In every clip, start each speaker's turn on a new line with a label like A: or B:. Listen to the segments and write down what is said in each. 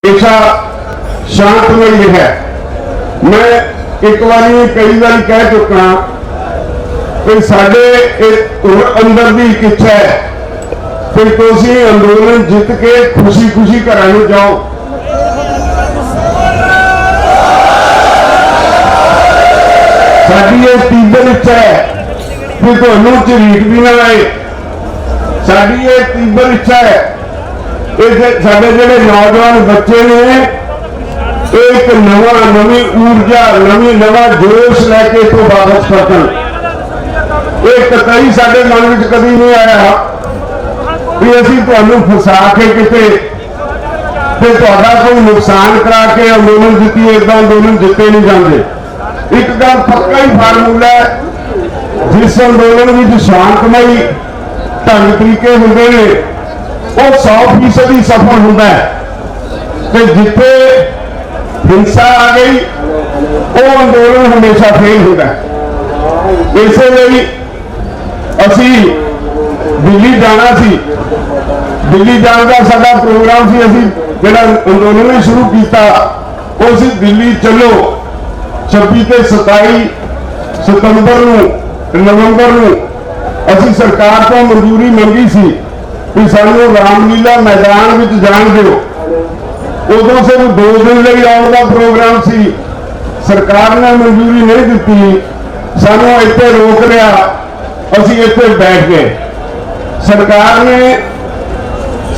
A: ऐसा शांतमई है। मैं एक बारी कई बार कह चुका कि साडे अंदर की एक इच्छा है कि तुसीं अंदोलन जित के खुशी खुशी घर जाओ। साडी ये तीव्र इच्छा है कि तुहानूं झरीट भी ना आए। साडी ये तीव्र इच्छा है साडे जिहड़े नौजवान बच्चे ने एक नवी ऊर्जा नवा जोश लैके तो वापस परतन। एक कतई साडे मन में कभी नहीं आया कि असीं तुहानूं फसा के किते ते तुहाडा कोई नुकसान करा के अंदोलन जित्तीए। इदां अंदोलन जिते नहीं जाते। एक गल पक्का ही फार्मूला है, जिस अंदोलन में शांतमई ढंग तरीके होंगे ने वो 100% सफल होता है। तो जिथे हिंसा आ गई वो अंदोलन हमेशा फेल होता है। इसलिए असी दिल्ली जाना सी। दिल्ली जाने का साडा प्रोग्राम सी। असी जिहड़ा अंदोलन शुरू किया वो सी दिल्ली चलो 26 ते 27 सितंबर नवंबर असी सरकार तो मंजूरी मंगी सी कि सानू रामलीला मैदान में जान दो। उदों सिर्फ 2 दिन लिए आने का प्रोग्राम सी। सरकार ने मंजूरी नहीं दी, सानू इत्थे रोक लिया। असी इत्थे बैठ गए। सरकार ने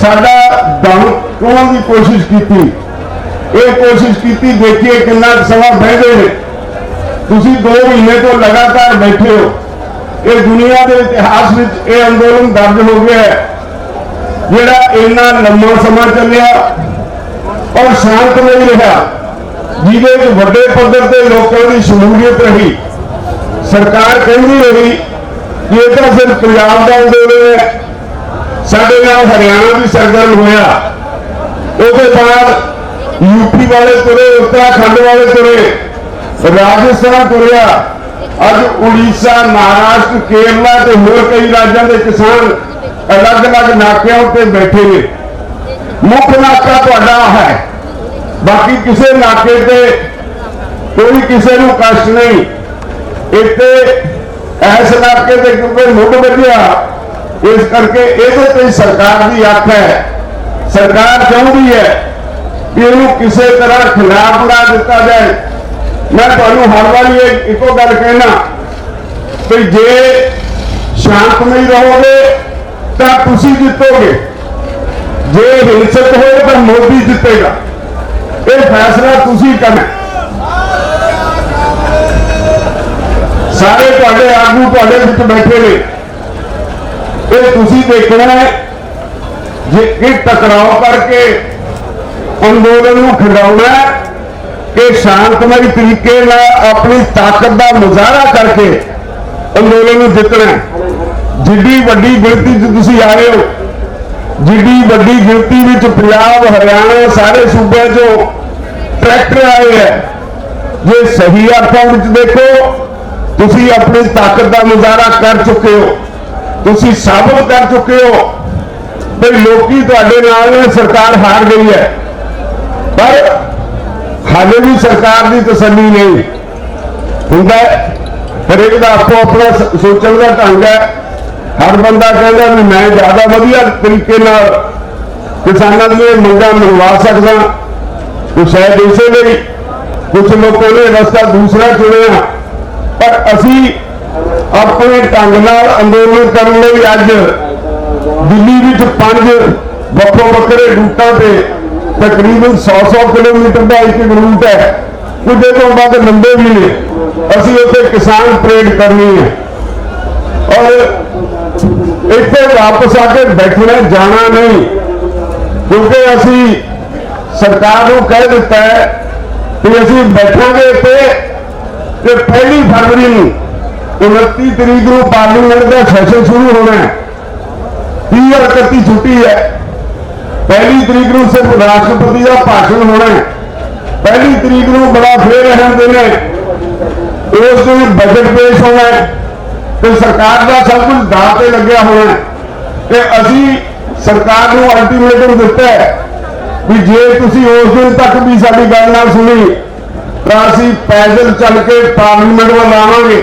A: साडा दम खोलने की कोशिश की। ये कोशिश की, देखिए कितना समा बह गए। तुसीं 2 महीने तो लगातार बैठे हो। ये दुनिया के इतिहास में यह अंदोलन दर्ज हो गया है जिहड़ा इन्ना लंबा समा चलिया और शांतमई रहा, जिहदे वड्डे पद्धर ते लोगों की शमूलियत रही। सरकार कहती रही कि यह तो सिर्फ पंजाब का अंदोलन है। साडे नाल हरियाणा भी सरगर्म होया। उसके बाद यूपी वाले तुरे, उत्तराखंड वाले तुरे, राजस्थान तुरया। अज उड़ीसा, महाराष्ट्र, केरला ते होर कई राज्यों के किसान अलग अलग नाकियां उत्ते बैठे ने। मुख्य नाका तुहाडा है, बाकी किसी नाके ते कोई किसी को कष्ट नहीं। इत्थे इस नाके ते क्योंकि मुੱਢ वजिया, इस करके ये सरकार की अख है। सरकार चाहती है कि इन्हों किसी तरह खिलाफ ला दिता जाए। मैं तुहानूं हर बारी एको गल कहना कि जे शांतमई रहोगे तो तुसीं जितोगे, जे हिंसक हो तो मोदी जितेगा। ये फैसला तुसीं करना। सारे तुहाडे आगू तुहाडे विच बैठे ने, ये तुसीं देखना है कि टकराव करके अंदोलन को खिंडाउना कि शांतमई तरीके अपनी ताकत का मुजाहरा करके अंदोलन को जितना। जिड्डी वड्डी गिनती तुसीं आ रहे हो, जिड्डी वड्डी गिनती में पंजाब, हरियाणा, सारे सूबे चो ट्रैक्टर आए हैं। जे सही अर्थों में देखो, तुसीं अपनी ताकत का मुजाहरा कर चुके हो, तुसीं साबित कर चुके हो कि लोकी तुहाडे नाल ने। सरकार हार गई है, पर हाले भी सरकार की तसल्ली नहीं हुंदा। हरेक का आपको अपना सोचने का ढंग है। हर बंदा कहता भी मैं ज्यादा वधिया तरीके किसानों की मंगां मनवा सकदा। तो शायद इसीलिए कुछ लोगों ने रास्ता दूसरा चुनिया, पर असी अपने ढंग नाल अंदोलन करने लई अज दिल्ली विच 5 वक्रो वक्रे रूटां ते तकरीबन 100 किलोमीटर का एक रूट है। कुछ तो बाद लंबे भी ने। असी उत्थे किसान परेड करनी है और इत्थे वापस आके बैठना, जाना नहीं। क्योंकि असी सरकार को कह दिता है कि असी बैठांगे इत्थे कि 1 फरवरी को 29 तरीक को पार्लीमेंट का सैशन शुरू होना है। 30 और 31 छुट्टी है। 1 तरीक को सिर्फ राष्ट्रपति का भाषण होना है। 1 तरीक को बड़ा फेर अहम दिन है। उस दिन बजट पेश होना है तो सरकार का सब कुछ दाव पे लग्या होना है। तो असी सरकार को अल्टीमेटम दिता है कि जे तुसी उस दिन तक भी साडी गल ना सुनी तो असीं पैदल चल के पार्लीमेंट वल आवांगे।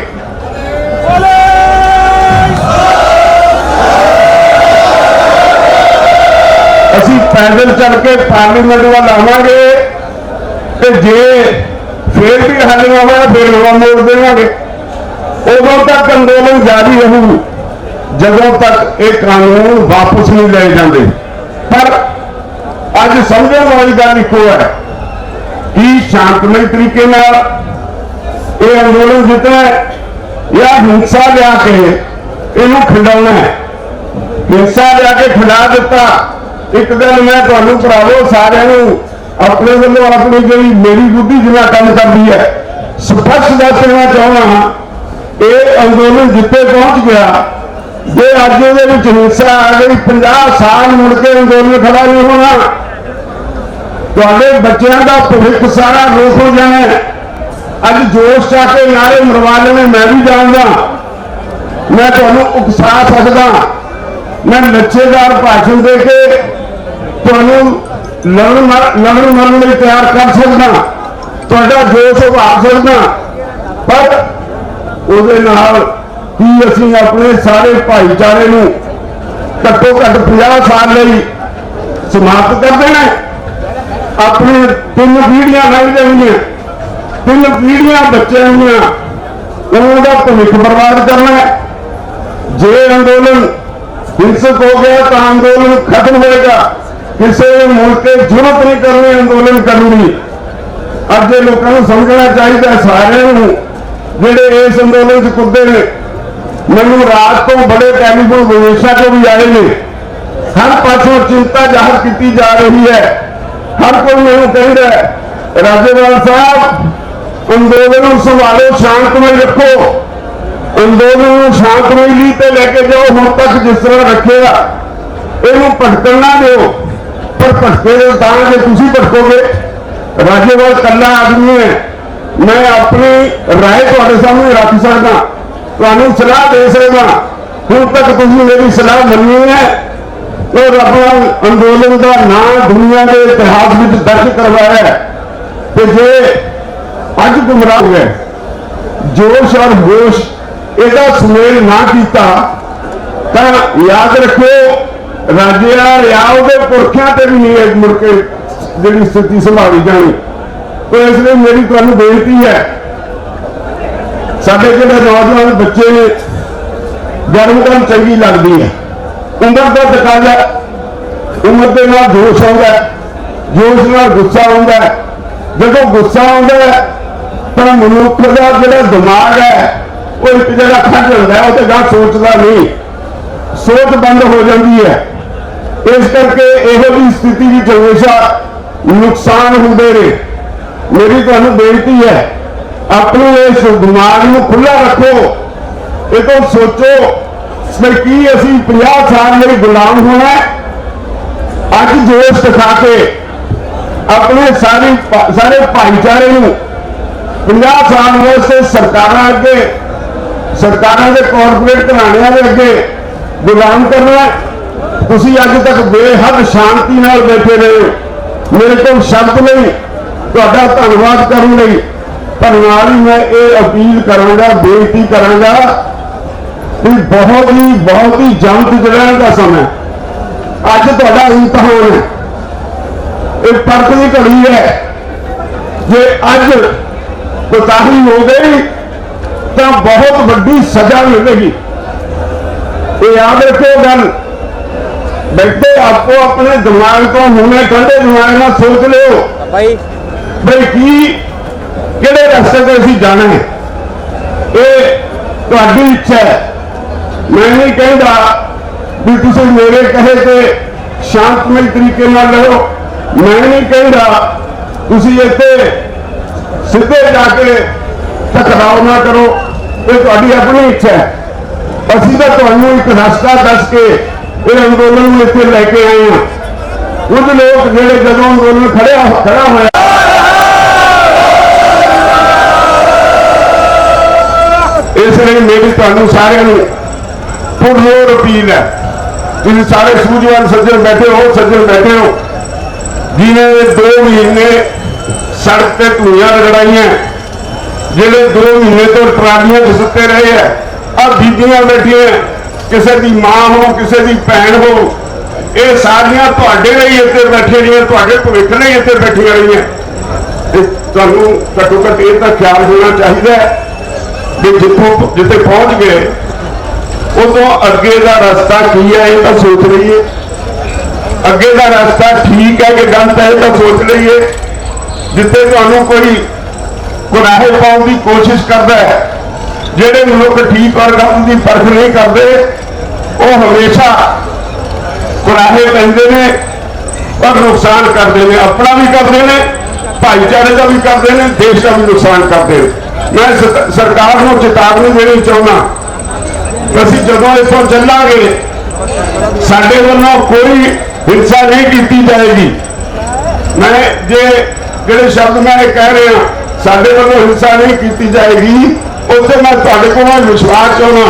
A: असीं पैदल चल के पार्लीमेंट वल आवांगे ते जे फिर भी हल ना होया फिर नवा मोड़ देवांगे। उदों तक अंदोलन जारी रहू जदों तक ये कानून वापस नहीं ले जाते। पर अज समझने वाली गल इको है कि शांतमय तरीके ये अंदोलन जितना है या हिंसा लिया के इनू खिंडाउना है। हिंसा लिया के खिला दिता। एक दिन मैं तुहानू भरावो सारे अपने वालों अपनी जी मेरी बुद्धि जिन्ना काम करती है स्पष्ट दस देना चाहना ये अंदोलन जिते पहुंच गया जे अज ये हिंसा आ गई 50 साल मुड़ के अंदोलन खड़ा नहीं होना। तुहाडे बच्चों का भविख सारा रोक हो जाना है। अज जोश चाके नारे मरवा लेने मैं भी जानता मैं तुहानू उकसा सकदा। मैं लच्छेदार भाषण दे के तुहानू लड़न मरण लिए तैयार कर सकदा तुहाडा जोश उभा सकदा। पर उहदे नाल कि असीं अपने सारे भाईचारे नूं घट्टो घट्ट 50 साल लई समाप्त कर देना। अपने 3 पीढ़ियां लंघ जाएंगियां 3 पीढ़ियां बच्चों उनका भविख बर्बाद करना है। जे अंदोलन हिंसक हो गया तो अंदोलन खत्म होगा। किसी मुल्क के जरूरत नहीं करनी अंदोलन करनी। अब ये लोगों को समझना चाहिए सारे जेडे इस अंदोलन से कुदे ने। मैनू रात तो बड़े टेलीफोन विदेशों को भी आए हैं। हर पासों चिंता जाहिर की जा रही है। हर कोई मैनू कह रहा है राज्यपाल साहब अंदोलन संभालो शांतमय रखो। अंदोलन शांतमय ली तो लेके जाओ हम तक जिस तरह रखेगा इनू भटकन ना दो। पर भटके जो तुम भटकोगे। राज्यपाल कला आदमी है मैं अपनी राय थोड़े सामने रख सकता तुहानू सलाह दे सकता। हुण तक तुसीं मेरी सलाह मनी है और अपना अंदोलन का नाम दुनिया के इतिहास में दर्ज करवाया है। तो जे अज गुमराह हो गए जोश और होश इसका सुमेल ना किया तो याद रखो राज्य या पुरखियां से भी नहीं मुड़ के जी स्थिति संभाली जानी। तो इसलिए मेरी तुहानू बेनती है साडे जिहड़े नौजवान बच्चे ने गर्म गर्म चंगी लगती है। उम्र का तकाजा उम्र के नाल जोश आता है जोश नाल गुस्सा आता है। जो गुस्सा आता है तो मनुख का जो दिमाग है वो एक जगह खड़ जाता है वो गां सोचता नहीं सोच बंद हो जाती है। इस करके यहो जी स्थिति हमेशा नुकसान होंगे ने। मेरी तुहानू बेनती है अपने इस दिमाग को खुला रखो। ये तो सोचो कि असी 50 साल में गुलाम होना है। अज जोश दिखा के अपने सारे भाईचारे 50 साल वास्ते सरकारों के कॉरपोरेट घराणियां के अगे गुलाम करना। तुसी अज तक बेहद शांति नाल बैठे रहे। मेरे को शब्द नहीं तुहाडा धन्नवाद करने लई। पर नाल ही मैं ये अपील करांगा बेनती करांगा कि बहुत ही जंग रहने का समय अज तुहाडा इम्तिहान है। एक परख की घड़ी है। जे अज कोताही हो गई तो बहुत बड़ी सजा मिलेगी। ये याद रखो गल बैठे आपको अपने दिमाग को हुणे ठंडे दिमाग में सोच लो भाई की किहड़े रस्ते से असीं जाना है। ये तुहाडी इच्छा है। मैं नहीं कहता भी तुसीं मेरे कहे ते शांतमय तरीके नाल रहो। मैं नहीं कहता तुसीं इत्थे सीधे जाके टकराव ना करो। ये तुहाडी अपनी इच्छा है। असीं तां तुहानूं एक रास्ता दस के ये अंदोलन इत्थे लैके आए हैं। कुछ लोग जिहड़े जदों अंदोलन खड़ा होया इसलिए मेरी तुहानूं सारिआं नूं पुरजोर अपील है। तुसीं सारे सूझवान सज्जन बैठे हो जिन्हें 2 महीने सड़क पे धूलियां रगड़ाइया, जिहड़े 2 महीने तो ट्रालियां च सुते रहे हैं, आ बीबियां बैठिया, किसी की मां हो किसी की भैन हो, ये सारियां तुहाडे लिए इत्थे बैठे रही, तुहाडे भविख लिए इत्थे बैठिया रही। तुहानूं घट्टो घट्ट ये तो ख्याल होना चाहिए कि जिथे पहुंच गए उदों अगे का रास्ता की है ये तो सोच लीए, अगे का रास्ता ठीक है कि गलत है तो सोच लीए। जिथे तुहानूं कोई गुनाहे पाने की कोशिश करता है, जेडे मनुख ठीक और गलत की परख नहीं करते, वो हमेशा गुनाहे पैंदे ने और नुकसान करते हैं, अपना भी करते हैं, भाईचारे का भी करते हैं, देश का भी नुकसान करते हैं। मैं सरकार को चेतावनी देनी चाहना, असीं जदों इत्थों चलांगे साडे वल्लों कोई हिंसा नहीं की जाएगी। मैं जिहड़े शब्द मैं कह रहा साडे वल्लों हिंसा नहीं की जाएगी, उससे मैं तुहाडे कोलों विश्वास चाहना,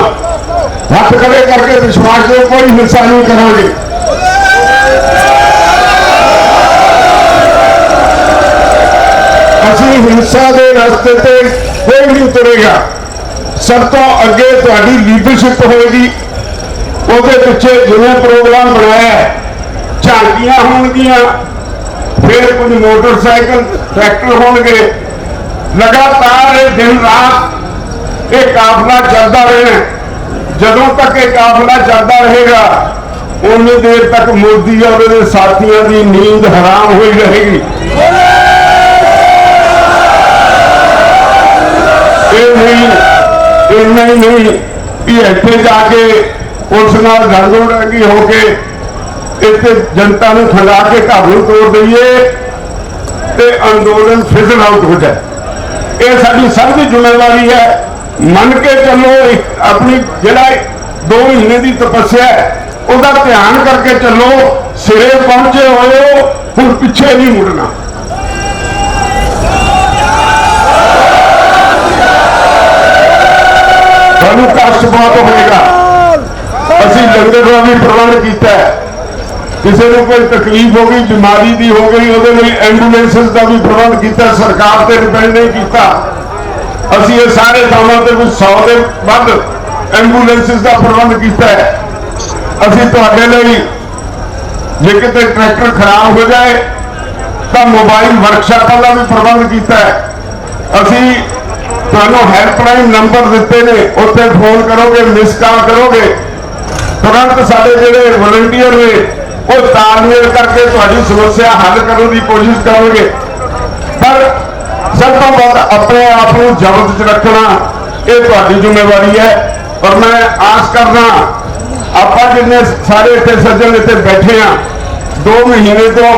A: हथ खड़े करके विश्वास दो, कोई हिंसा नहीं करांगे। असीं हिंसा के रास्ते पे कोई नहीं तुरेगा। सब तो अगे तुहाडी लीडरशिप होगी, उसके पिछे जिन्हें प्रोग्राम बनाया है, झांकियां होणगियां, फिर कुछ मोटरसाइकिल ट्रैक्टर होणगे, लगातार दिन रात ये काफिला चलता रहना। जदों तक ये काफिला चलता रहेगा उन्नी देर तक मोदी और उसके साथियों की नींद हराम हुई रहेगी। इन्ना ही नहीं कि इत्थे जाके पुलिस नाल गड़बड़ी होके इत्थे जनता नूं खड़ा के घर नूं तोड़ दईए ते अंदोलन फिजल आउट हो जाए। ये साडी सब की जिम्मेवारी है। मन के चलो, अपनी जिहड़ा 2 महीने की तपस्या है उसका ध्यान करके चलो, सिरे पहुंचे हो, हुण पिछे नहीं मुड़ना। कष्ट बहुत होगा। असी लंगर का भी प्रबंध किया है, किसी को कोई तकलीफ हो गई, बीमारी की हो गई, वो एंबूलेंसिस का भी प्रबंध किया, सरकार से डिपेंड नहीं किया। असी ये सारे कामों से कुछ 100 के बाद एंबूलेंसिस का प्रबंध किया है। असी तुहाडे लई जे किते ट्रैक्टर खराब हो जाए तो मोबाइल वर्कशापों का भी प्रबंध किया है। असी तुहानूं हेल्पलाइन नंबर दिते ने, उत्थे फोन करोगे, मिस कॉल करोगे, तुरंत साडे जिहड़े वॉलंटियर ने वो तालमेल करके तुहाडी समस्या हल करने की कोशिश करोगे। पर सब तो बाद अपने आप को जब्त च रखना ये तुहाडी जिम्मेवारी है। और मैं आस करना आप जिन्ने सारे इत्थे सज्जन इत्थे बैठे हैं, 2 महीने तो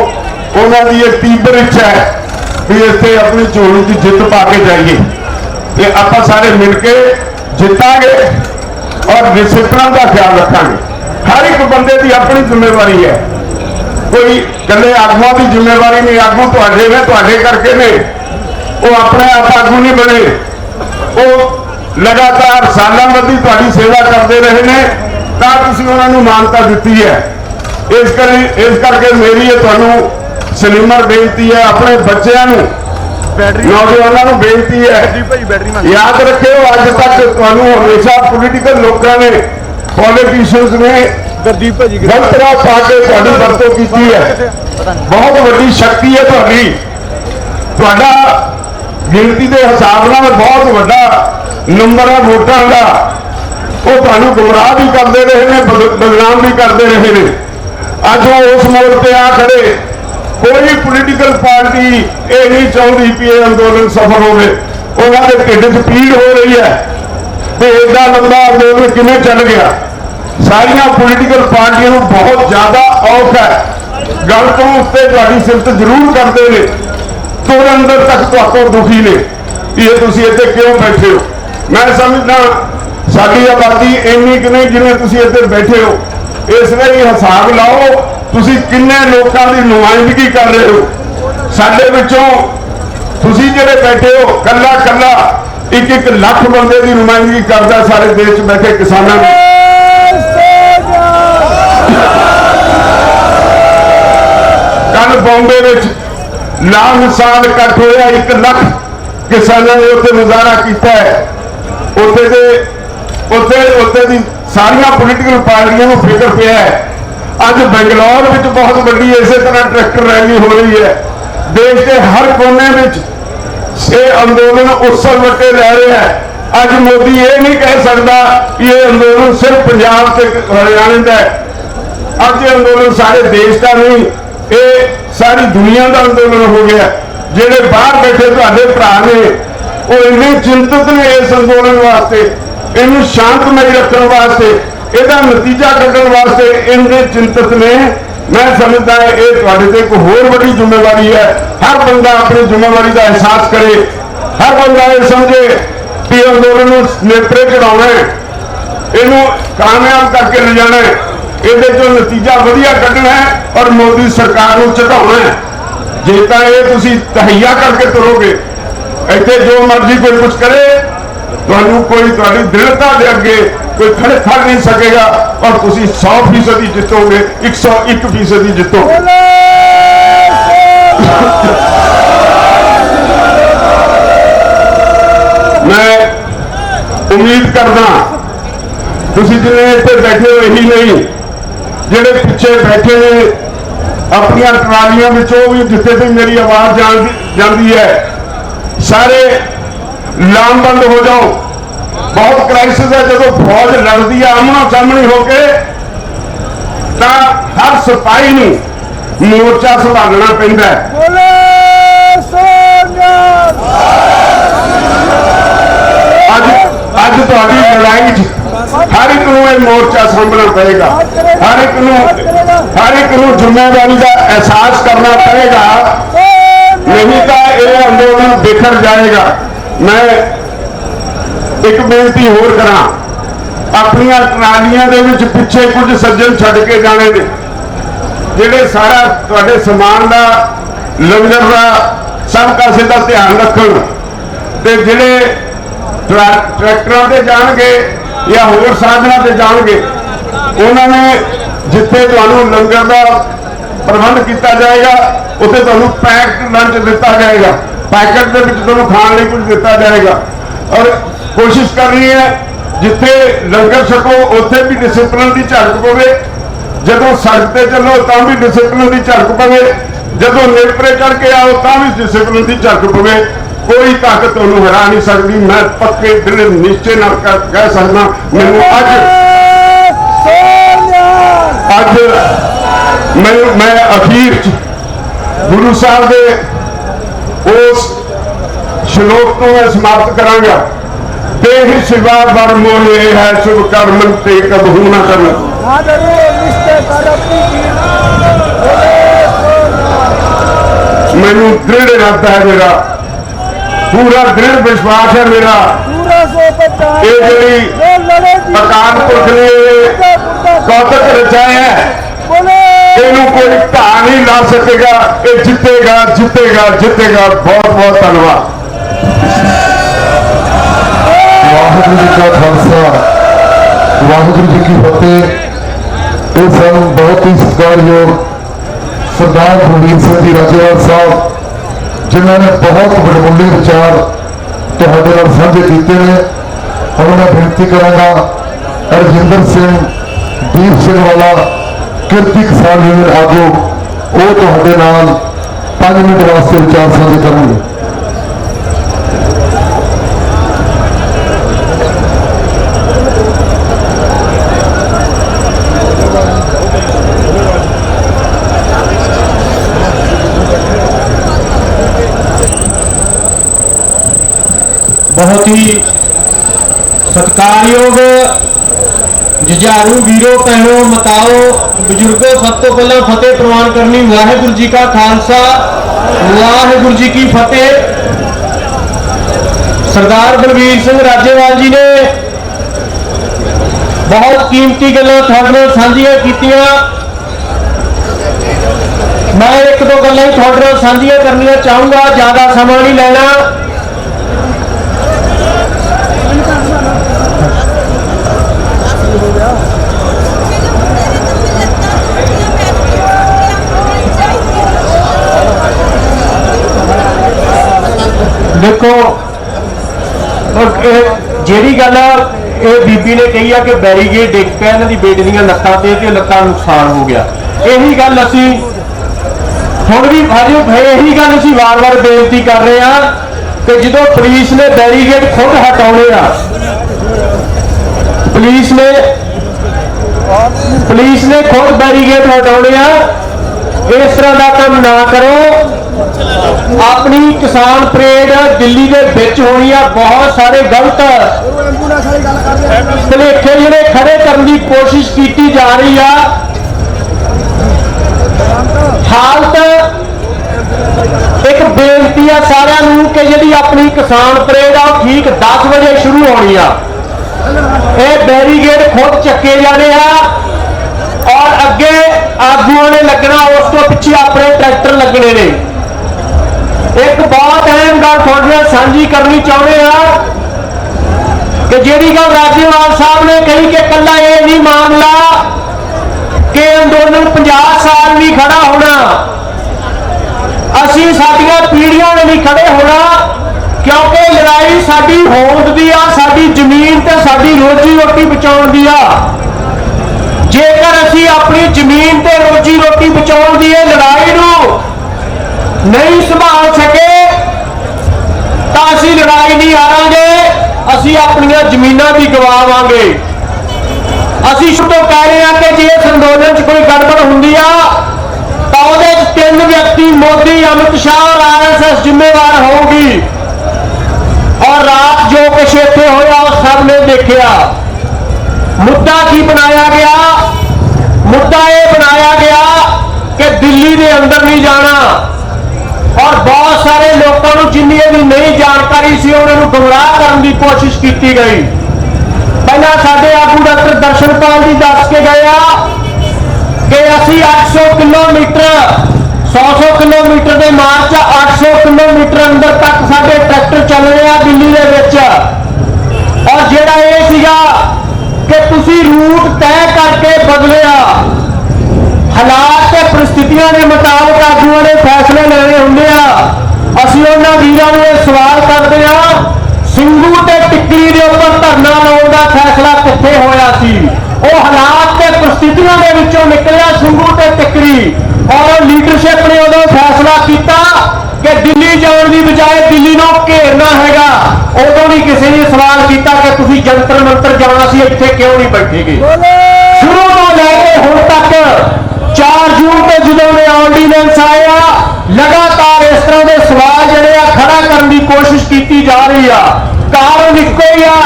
A: उन्होंने ये तीव्र इच्छा है कि इत्थे अपनी झोली की जित पा के जाइए। ये आप सारे मिलके जितांगे और डिसिप्लिन का ख्याल रखेंगे। हर एक बंदे की अपनी जिम्मेवारी है, कोई कल्ले आगुआं की जिम्मेवारी नहीं। आगू तुहाडे ने, तुहाडे करके ने, वो अपने आप आगू नहीं बने, वो लगातार सालों बदी तुहाडी सेवा करते रहे ने, तां तुसीं उन्हां नूं मानता दित्ती है। इस करके मेरी ये तुहानूं सलीमर बेनती है, अपने बच्चों नूं, नौजवानों को बेनती है, याद रखियो अज तक तुहानूं हमेशा पोलिटिकल लोगों ने, पॉलिटिशियंस ने गलत राह पा के तुहाडी वरतों की है। बहुत बड़ी शक्ति है तुहाडी, तुहाडा गिनती के हिसाब नाल बहुत बड़ा नंबर है वोटां का, वो तुहानूं गुमराह भी करते रहे ने, बदनाम भी करते रहे ने। अज वो उस मोड़ पर आ खड़े, कोई पोलिटिकल पार्टी ये नहीं चाहती कि यह अंदोलन सफल हो, उन्होंने ढिड च पीड़ हो रही है तो एडा लंबा अंदोलन किमें चल गया। सारिया पोलिटिकल पार्टियों को बहुत ज्यादा औख है, गल तो उत्ते तुहाडी सिफत जरूर करते हैं, तुर अंदर तक तुहाडों दुखी ने ये तुसीं इत्थे क्यों बैठे हो। मैं समझदा साडी आबादी इन्नी कि नहीं जिन्हें तुसीं इत्थे बैठे हो, इसलिए हिसाब लाओ तुसीं किन्ने लोकां दी नुमाइंदगी कर रहे हो। साडे विचों तुसीं जिहड़े बैठे हो कल्ला कल्ला 1-1 लाख बंदे की नुमाइंदगी करदा सारे देश च बैठे किसानां दी। कल बॉम्बे विच लामिसाल इकट्ठ होया, 1 लाख किसानों ने उत्थे मुजाहरा किया है। उत्थे दी सारिया पोलिटिकल पार्टियों को फिक्र पिया है। अज बेंगलौर में बहुत बड़ी इस तरह ट्रैक्टर रैली हो रही है। देश के हर कोने में ये अंदोलन उत्सव वटे लै रहे हैं। अज मोदी ये नहीं कह सकता ये अंदोलन सिर्फ पंजाब से हरियाणा का है। अब ये अंदोलन सारे देश का नहीं, ये सारी दुनिया का अंदोलन हो गया। जेडे बाहर बैठे तुहाडे भरा ने वो इन्ने चिंतित ने इस अंदोलन वास्ते, इन्हू शांतमय रखने वास्ते, इसका नतीजा कढ़ने वास्ते इन्ने चिंतित ने। मैं समझता है ये तुहाडे ते एक होर बड़ी जिम्मेवारी है। हर बंदा अपनी जिम्मेवारी का एहसास करे, हर बंदा ये समझे कि अंदोलन नेपरे चढ़ाना है, इनू कामयाब करके ले जाना है, ये नतीजा वधिया कढ़ना है और मोदी सरकार को चढ़ाना है। जे तो ये तुसी तहैया करके तुरोगे, इतने जो मर्जी कोई कुछ करे, तुहानू कोई तुहाडी दृढ़ता दे अगे कोई खड़ नहीं सकेगा और तुसी 100% जितोगे, 101% जितोगे। मैं उम्मीद करना तुसी जिन्हें इतने बैठे हो यही नहीं, जेडे पिछे बैठे ने अपन ट्रालियां भी जिथे भी मेरी आवाज जाती है, सारे लामबंद हो जाओ। बहुत क्राइसिस है जो फौज लड़ती है आमना सामने होके, तो हर सिपाही नूं मोर्चा संभालना पैंदा है। अज तुहाडी लड़ाई हर एक नूं मोर्चा संभलना पड़ेगा, हर एक नूं जिम्मेदारी का एहसास करना पड़ेगा, नहीं तो यह अंदोलन बिखर जाएगा। मैं एक बेनती होर करा, अपन ट्रालियां दे विच पिछे कुछ सज्जन छड्ड के जाने ने, जिहड़े सारा तुहाडे समान का लंगर का सब कासे का ध्यान रखन, ते जिहड़े ट्रैक्टरों से जाणगे या होर साधनों से जाणगे, उन्होंने जिथे तुहानू लंगर का प्रबंध किया जाएगा उत्थे तुहानू पैक्ड लंच दिता जाएगा, पैकेट के विच तुहानू खाण लई कुछ दिता जाएगा। और कोशिश करनी है जिथे लंगर छको उत्थे भी डिसिपलिन की झलक पवे, जदों सड़क पे चलो तो भी डिसिपलिन की झलक पवे, जदों नेपरे चढ़ के आओ तो भी डिसिपलिन की झलक पवे। कोई ताकत तुहानू हरा नहीं सकती। मैं पक्के दृढ़ निश्चय नाल कह सकदा, मैनू मैं अखीर गुरु साहब के उस श्लोक को मैं समाप्त करांगा। देह शिवा बर मोहे है शुभ कर्म ते कबहू न करना। मैनू दृढ़ इरादा है, मेरा पूरा दृढ़ विश्वास है, मेरा ये जी अकाल पुरख ने कौतक रचाया है, इनू कोई ढा नहीं ला सकेगा। ये जितेगा जितेगा जितेगा। बहुत बहुत धन्यवाद।
B: वाहिगुरू जी का खालसा, वाहिगुरू जी की फतेह। इस बहुत ही सत्कारयोग सरदार बलबीर सिंह जी राजेवाल साहब, जिन्होंने बहुत वडमुले विचार तुहाडे नाल साझे कीते ने। और मैं बेनती करांगा रजिंदर सिंह दीप सिंह वाला किरती किसान यूनियन आगू, वो तुहाडे नाल 5 मिनट वास्ते विचार साझे करेंगे।
C: बहुत ही सत्कारयोग जुझारू वीरों भैनों मताओ बजुर्गों, सब तो पहला फतेह प्रवान करनी। वाहिगुरू जी का खालसा, वाहिगुरू जी की फतेह। सरदार बलबीर सिंह राजेवाल जी ने बहुत कीमती गल्लां तुहाडे नाल सांझियां कीतियां। मैं एक दो गल्लां तुहाडे नाल सांझियां करनियां चाहूंगा, ज्यादा समा नहीं लेना। देखो ਜਿਹੜੀ ਗੱਲ ਇਹ ਬੀਬੀ ਨੇ ਕਹੀ ਆ ਕਿ ਬੈਰੀਗੇਡ ਡਿੱਗ ਪਿਆ ਇਹਨਾਂ ਦੀ ਬੇਟੀ ਦੀਆਂ ਲੱਤਾਂ ਤੇ ਲੱਤਾਂ ਨੁਕਸਾਨ ਹੋ ਗਿਆ, ਇਹੀ ਗੱਲ ਅਸੀਂ ਹੁਣ ਵੀ ਇਹੀ ਗੱਲ ਅਸੀਂ ਵਾਰ-ਵਾਰ ਬੇਨਤੀ ਕਰ ਰਹੇ ਆ ਕਿ ਜਦੋਂ ਪੁਲਿਸ ਨੇ ਬੈਰੀਗੇਡ ਖੁਦ ਹਟਾਉਣੇ ਆ, ਪੁਲਿਸ ਨੇ ਖੁਦ ਬੈਰੀਗੇਡ ਹਟਾਉਣੇ ਆ, ਇਸ ਤਰ੍ਹਾਂ ਦਾ ਕੰਮ ਨਾ ਕਰੋ। अपनी किसान परेड दिल्ली के विच होनी है, बहुत सारे गलत भुलेखे जिहड़े खड़े करने की कोशिश की जा रही है। हालत एक बेनती है सारिਆਂ ਨੂੰ कि जी अपनी किसान परेड आ ठीक 10 बजे शुरू होनी है, ये बैरीगेड खुद चके जाने और अगे आगुओं ने लगना, उस तो पिछे अपने ट्रैक्टर लगने ने। एक बहुत अहम गल थोड़े साझी करनी चाहते हैं कि जिहड़ी गल राज्यपाल साहब ने कही कि कला ये नहीं मामला कि अंदोलन 50 साल भी खड़ा होना, असी साडियां पीढ़ियां ने नहीं खड़े होना, क्योंकि लड़ाई साडी होंद दी आ, साडी जमीन ते साडी रोजी रोटी बचाउण दी आ। जेकर असी अपनी जमीन ते रोजी रोटी बचाउण दी लड़ाई नूं नहीं संभाल सके तो असी लड़ाई नहीं हारांगे, असी अपन जमीनां भी गवावांगे। असी शुरू तो कह रहे हैं कि जे इस अंदोलन च कोई गड़बड़ हुंदी आ तो उहदे च 3 व्यक्ति मोदी, अमित शाह और RSS जिम्मेवार होगी। और रात जो कुछ इत्थे होया उस सब ने देखा। मुद्दा की बनाया गया? मुद्दा ये बनाया गया कि दिल्ली के अंदर नहीं जाना, और बहुत सारे लोगों को जिन्नी भी नहीं जानकारी सी उन्होंने गुमराह करने की कोशिश की गई। पहला साडे आगू डॉक्टर दर्शनपाल जी दस के गए कि असी 800 किलोमीटर 100 किलोमीटर के मार्च 800 किलोमीटर अंदर तक साडे ट्रैक्टर चल रहे हैं दिल्ली के विच। और जिहड़ा ये सीगा कि तुसी रूट तय करके बदलिया, हालात ते परिस्थितियों के मुताबिक आगुओं ने फैसले लेने होंगे। असीं उन्हां वीरां नूं सवाल करते हैं, ਸਿੰਘੂ ते टिक्करी के उपर धरना लाउण दा फैसला कित्थे होया सी? वो हालात ते परिस्थितियों के विचों निकलिया ਸਿੰਘੂ ते टिक्करी, और लीडरशिप ने उदों फैसला किया कि दिल्ली जाने की बजाय दिल्ली नूं घेरना हैगा। उदों भी किसी ने सवाल किया कि तुसीं जंतर मंतर जाना सी, इत्थे क्यों नहीं बैठेगे? शुरू तो लैके हुण तक 4 जून को जो ऑर्डीनेंस आया, लगातार इस तरह के सवाल जड़े खड़ा करने की कोशिश की जा रही है। कारण इको ही आ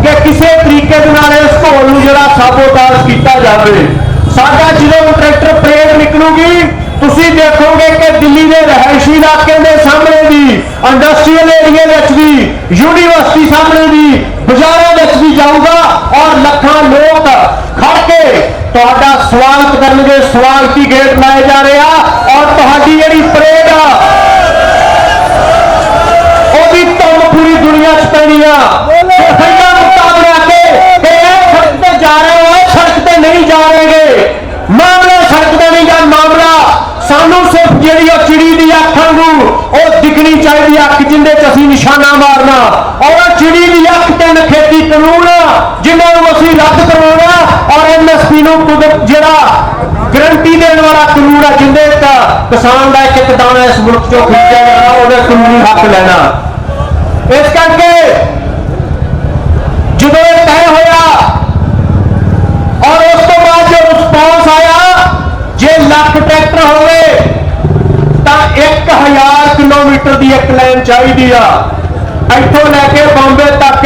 C: कि किसी तरीके इस घोल नूं जिहड़ा साबोटाज किया जाए। साडा जो ट्रैक्टर परेड निकलूगी, तुसीं देखोगे कि दिल्ली के रहायशी इलाके के सामने भी, इंडस्ट्रीयल एरिए भी, यूनिवर्सिटी सामने भी, बाजारों भी जाऊगा और लाखों लोग खड़ के तुहाडा स्वागत करनगे। स्वागती गेट लाए जा रहे हैं और तुहाडी जिहड़ी परेड आ ओहदी धुन पूरी दुनिया च पैनी आ। सही मुकाबला के सड़क पे जा रहे हो, सड़क पे नहीं जा रहे, मामला सड़क पे नहीं जा, मामला सानू सिर्फ जिहड़ी चिड़ी दी अख वांगू ओ दिखनी चाहिए, अख जिंदे च असीं निशाना मारना। और चिड़ी दी अख ते खेती कानून जिन्हां नूं असीं रद्द करवाउणा, और MSP नूं जिहड़ा गारंटी देने वाला कानून है जिंदे किसान का एक दाना इस मुल्क चों खरीदा जाना, उहदा कानूनी हक लेना। इस करके जो तय होया और उस तो बाद जो रिस्पॉन्स आया, जे लाख ट्रैक्टर हो गए तो 1000 किलोमीटर की एक लाइन चाहिए इथों लैके बॉम्बे तक,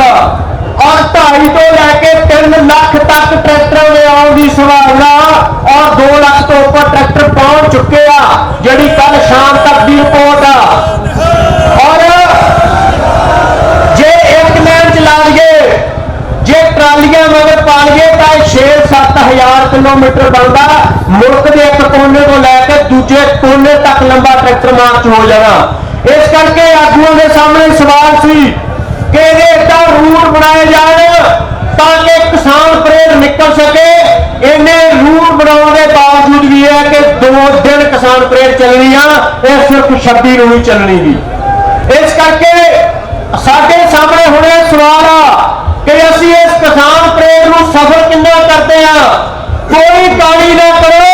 C: और 2.5 तो लैके 3 लाख तक ट्रैक्टर में आने की संभावना, और 2 लाख तो ऊपर ट्रैक्टर पहुंच चुके हैं, जी कल शाम तक की रिपोर्ट आ। और जे एक लाइन चला लिए, जे ट्रालियां मगर पा लिए तो 6-7 हज़ार किलोमीटर बनता मुल्क के एक कोने को लैके दूजे कोने तक लंबा ट्रैक्टर मार्च हो जाना। इस करके आगुओं के सामने सवाल सी कि इतना रूट बनाए जाए ताकि किसान परेड निकल सके। इन्हें रूट बनाने के बावजूद भी है कि 2 दिन किसान परेड चलनी है, सिर्फ 26 नूं ही चलनी थी। इस करके साडे सामने हुणे सवाल आ कि असीं इस किसान परेड नूं सफल किन्ना करते हैं। कोई गाली ना करो,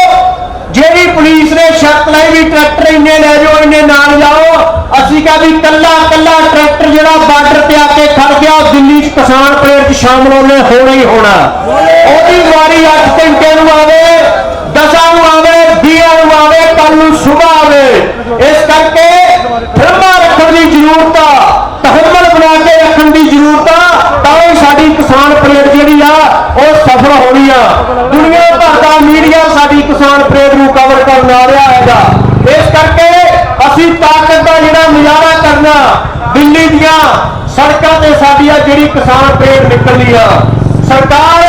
C: जेडी पुलिस ने शर्त लाई भी ट्रैक्टर इन्ने ले जाओ इन्ने ना जाओ, असीं कहा भी कल्ला कल्ला ट्रैक्टर जिहड़ा बार्डर ते आके खड़ गया दिल्ली च किसान परेड च शामिल होने होना ही होना। ओदी वारी 8 घंटे नूं आवे, 10 नूं आवे, 20 नूं आवे, कल नूं सुबह आवे। इस करके फिल्मां रखण दी जरूरत आ, तहम्मुल बना के रखण दी जरूरत आ, तां ही साडी किसान परेड जिहड़ी आ ਉਹ सफल होनी आ। दुनिया भर का मीडिया साडी किसान परेड नूं कवर करन आ रहा हैगा। इस करके असीं ताकत दा जिहड़ा मुजाहरा करना, दिल्ली दियां सड़कां ते साडी जिहड़ी किसान परेड निकलनी आ, सरकार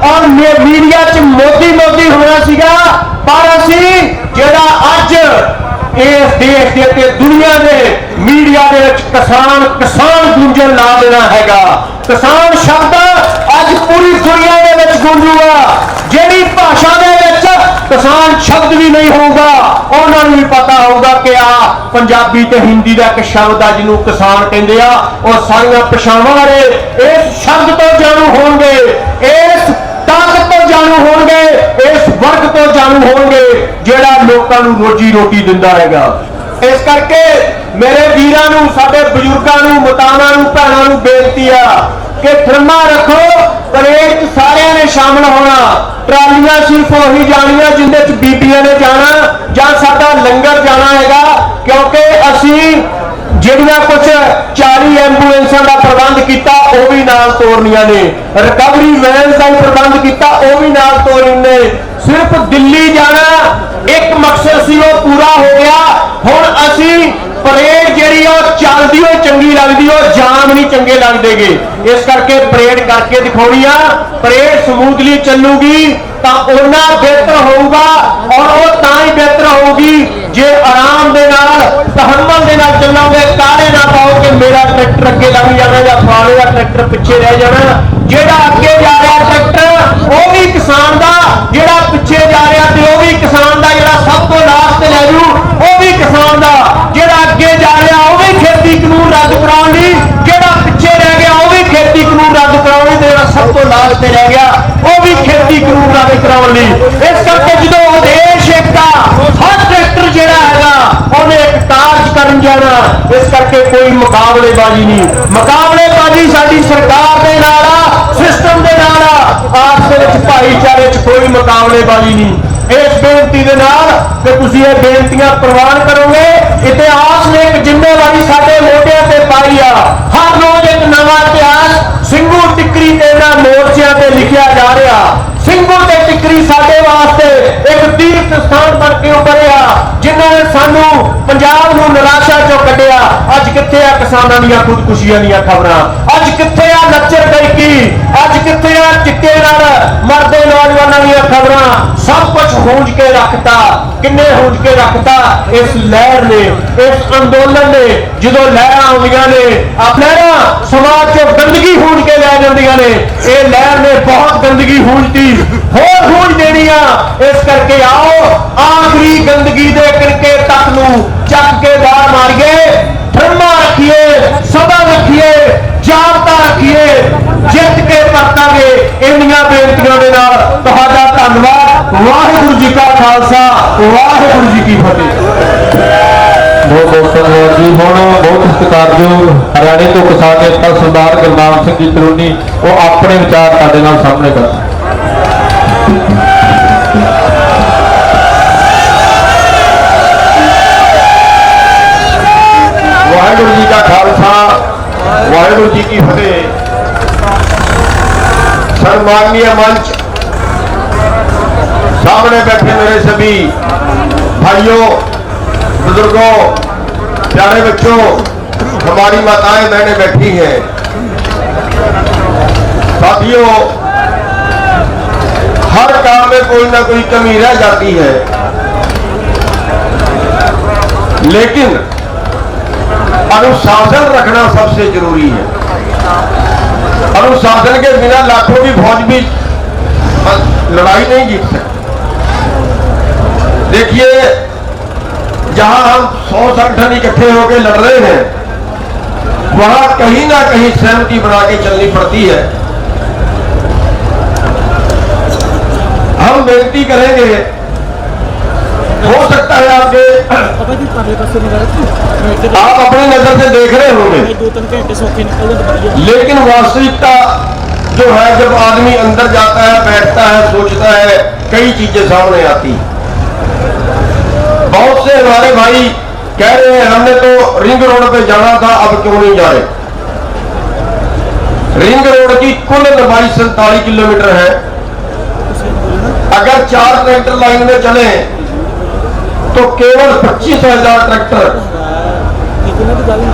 C: और मीडिया च मोदी मोदी होना सीगा, पर असीं जिहड़ा अज इस देश के ते दुनिया के मीडिया दे विच किसान किसान गूंजन ला देना हैगा। किसान शब्द अज पूरी दुनिया दे विच गूंजूगा। जिहड़ी भाषा दे विच किसान शब्द भी नहीं होगा, उन्होंने भी पता होगा कि आ पंजाबी ते हिंदी का एक शब्द आ जिन्हों किसान कहते हैं, और सारियां भाषावां वाले इस शब्द तो जाणू होंगे, इस ताकत तो जाणू होंगे, इस वर्ग तो जाणू होंगे जिहड़ा लोकां नूं रोजी रोटी दिंदा हैगा। इस करके मेरे वीरां नूं, साडे बजुर्गां नूं, मातावां नूं, भैणां नूं बेनती आ कि फिल्मां रखो, परेड च सारिਆਂ ने शामिल होना। ट्रालियां सिर्फ उही जानियां जिंदे च बीबियां ने जाना जां साडा लंगर जाना हैगा, क्योंकि असीं ਜਿਹੜੀਆਂ कुछ 40 ਐਂਬੂਲੈਂਸਾਂ ਦਾ ਪ੍ਰਬੰਧ ਕੀਤਾ ਉਹ ਵੀ ਨਾਲ ਤੋਰਨੀਆਂ ਨੇ, ਰਿਕਵਰੀ ਵੈਨ ਦਾ ਪ੍ਰਬੰਧ ਕੀਤਾ ਉਹ ਵੀ ਨਾਲ ਤੋਰਨੇ ਨੇ। ਸਿਰਫ ਦਿੱਲੀ ਜਾਣਾ ਇੱਕ ਮਕਸਦ ਸੀ, ਉਹ ਪੂਰਾ ਹੋ ਗਿਆ। ਹੁਣ ਅਸੀਂ ਪਰੇਡ ਜਿਹੜੀ ਉਹ ਚੱਲਦੀ ਉਹ ਚੰਗੀ ਲੱਗਦੀ, ਉਹ ਜਾਮ ਨਹੀਂ ਚੰਗੇ ਲੱਗਦੇਗੇ। ਇਸ ਕਰਕੇ ਪਰੇਡ ਕਰਕੇ ਦਿਖਾਉਣੀ ਆ। ਪਰੇਡ ਸਮੂਥਲੀ ਚੱਲੂਗੀ ਤਾਂ ਉਹਨਾਂ ਬਿਹਤਰ ਹੋਊਗਾ, ਔਰ ਉਹ ਤਾਂ ਹੀ ਬਿਹਤਰ ਹੋਊਗੀ ਜੇ ਆਰਾਮ ਦੇ ਨਾਲ ਤਹੰਮਲ ਦੇ ਨਾਲ ਚੱਲੋਗੇ। ਕਾਹਲੇ ਨਾ ਪਾਓ ਕਿ ਮੇਰਾ ਟਰੈਕਟਰ ਅੱਗੇ ਲੱਗ ਜਾਣਾ ਜਾਂ ਫਲਾਣੇ ਦਾ ਟਰੈਕਟਰ ਪਿੱਛੇ ਰਹਿ ਜਾਣਾ। ਜਿਹੜਾ ਅੱਗੇ ਜਾ ਰਿਹਾ ਟਰੈਕਟਰ ਉਹ ਵੀ ਕਿਸਾਨ ਦਾ, ਜਿਹੜਾ ਪਿੱਛੇ ਜਾ ਰਿਹਾ ਤੇ ਉਹ ਵੀ ਕਿਸਾਨ ਦਾ, ਜਿਹੜਾ ਸਭ ਤੋਂ ਲਾਸਟ ਤੇ ਲੈ ਜੂ ਉਹ ਵੀ ਕਿਸਾਨ ਦਾ, ਜਿਹੜਾ ਅੱਗੇ ਜਾ ਰਿਹਾ ਉਹ ਵੀ ਖੇਤੀ ਕਾਨੂੰਨ ਰੱਦ ਕਰਾਉਣ ਲਈ, ਜਿਹੜਾ ਪਿੱਛੇ ਰਹਿ ਗਿਆ ਉਹ ਵੀ ਖੇਤੀ ਕਾਨੂੰਨ ਰੱਦ ਕਰਾਉਣ ਲਈ, ਤੇ ਜਿਹੜਾ ਸਭ ਤੋਂ ਲਾਸਟ ਤੇ ਰਹਿ ਗਿਆ ਉਹ ਵੀ ਖੇਤੀ ਕਾਨੂੰਨ ਰੱਦ ਕਰਾਉਣ ਲਈ। ਇਸ ਕਰਕੇ ਜਦੋਂ ਉਦੇਸ਼ ਏਕਤਾ, ਹਰ ਟਰੈਕਟਰ ਜਿਹੜਾ ਹੈਗਾ ਉਹਨੇ ਇੱਕ ਕਾਰਜ ਕਰਨ ਜਾਣਾ। ਇਸ ਕਰਕੇ ਕੋਈ ਮੁਕਾਬਲੇਬਾਜ਼ੀ ਨਹੀਂ, ਮੁਕਾਬਲੇਬਾਜ਼ੀ ਸਾਡੀ ਸਰਕਾਰ ਦੇ ਨਾਲ ਆ, ਸਿਸਟਮ ਦੇ ਨਾਲ ਆ, ਆਪਸ ਦੇ ਵਿੱਚ ਭਾਈਚਾਰੇ 'ਚ ਕੋਈ ਮੁਕਾਬਲੇਬਾਜ਼ੀ ਨਹੀਂ। इस बेनती के नाल कि तुसीं ये बेनतियां प्रवान करोगे। इतिहास ने एक जिम्मेवारी साडे मोढियां ते पाई आ। हर रोज एक नवा इतिहास ਸਿੰਘੂ टिकरी ते इन्हां मोर्चियां ते लिखिया जा रहा। ਸਿੰਘੂ ते टिकरी साडे वास्ते एक तीर्थ स्थान बन के उभरिया, जिन्हां ने सानू पंजाब नूं निराशा चों कढिया। अज कित्थे आ किसानां दीयां खुदकुशियां दीयां खबरां, अज कित्थे आ नच्चर गईकी, अज कित्थे आ चिट्टे नाल मरदे नौजवानां दीयां खबरां। सब कुछ हूंज के रखता। किन्ने हूंज के रखता? इस लहर ने, इस अंदोलन ने। जो लहरां आउंदियां ने, लहरां समाज चों गंदगी हूंज के लै जांदियां ने। ये लहर ने बहुत गंदगी हूंजती, होर हूंज देनी आ। इस करके आओ आखिरी गंदगी दे किरके तक नूं चक के बाहर मारिए। फिल्मां रखिए, सभा रखिए, जाबता रखिए, जित के परतांगे। इन्नियां बेनतियां दे नाल तुहाडा धन्नवाद। वाहिगुरू जी का खालसा, वाहिगुरू जी की फतेह।
D: बहुत बहुत धन्यवाद जी। हम बहुत सत्कारयोग हरियाणे तो किसान नेता सरदार गुरनाम सिंह जी तलूनी वो अपने विचार साडे नाल सामने कर।
A: वाहिगुरू जी का खालसा, वाहिगुरू जी की फतेह। सम्माननीय मंच, सामने बैठे मेरे सभी भाइयों, बुजुर्गों, प्यारे बच्चों, हमारी माताएं बहनें बैठी हैं, साथियों, हर काम में कोई ना कोई कमी रह जाती है, लेकिन अनुशासन रखना सबसे जरूरी है। अनुशासन के बिना लाखों की फौज भी लड़ाई नहीं जीत सकती। देखिए, जहां हम 100 संगठन इकट्ठे होकर लड़ रहे हैं,
E: वहां कहीं ना कहीं सहमति बना के चलनी पड़ती है। हम बेनती करेंगे, हो सकता है आपके आप अपनी नजर से देख रहे होंगे, लेकिन वास्तविकता जो है, जब आदमी अंदर जाता है, बैठता है, सोचता है, कई चीजें सामने आती। बहुत से हमारे भाई कह रहे हैं हमने तो रिंग रोड पे जाना था, अब क्यों नहीं जा रहे। रिंग रोड की कुल लंबाई 47 किलोमीटर है। अगर 4 ट्रैक्टर लाइन में चले तो केवल 25,000 ट्रैक्टर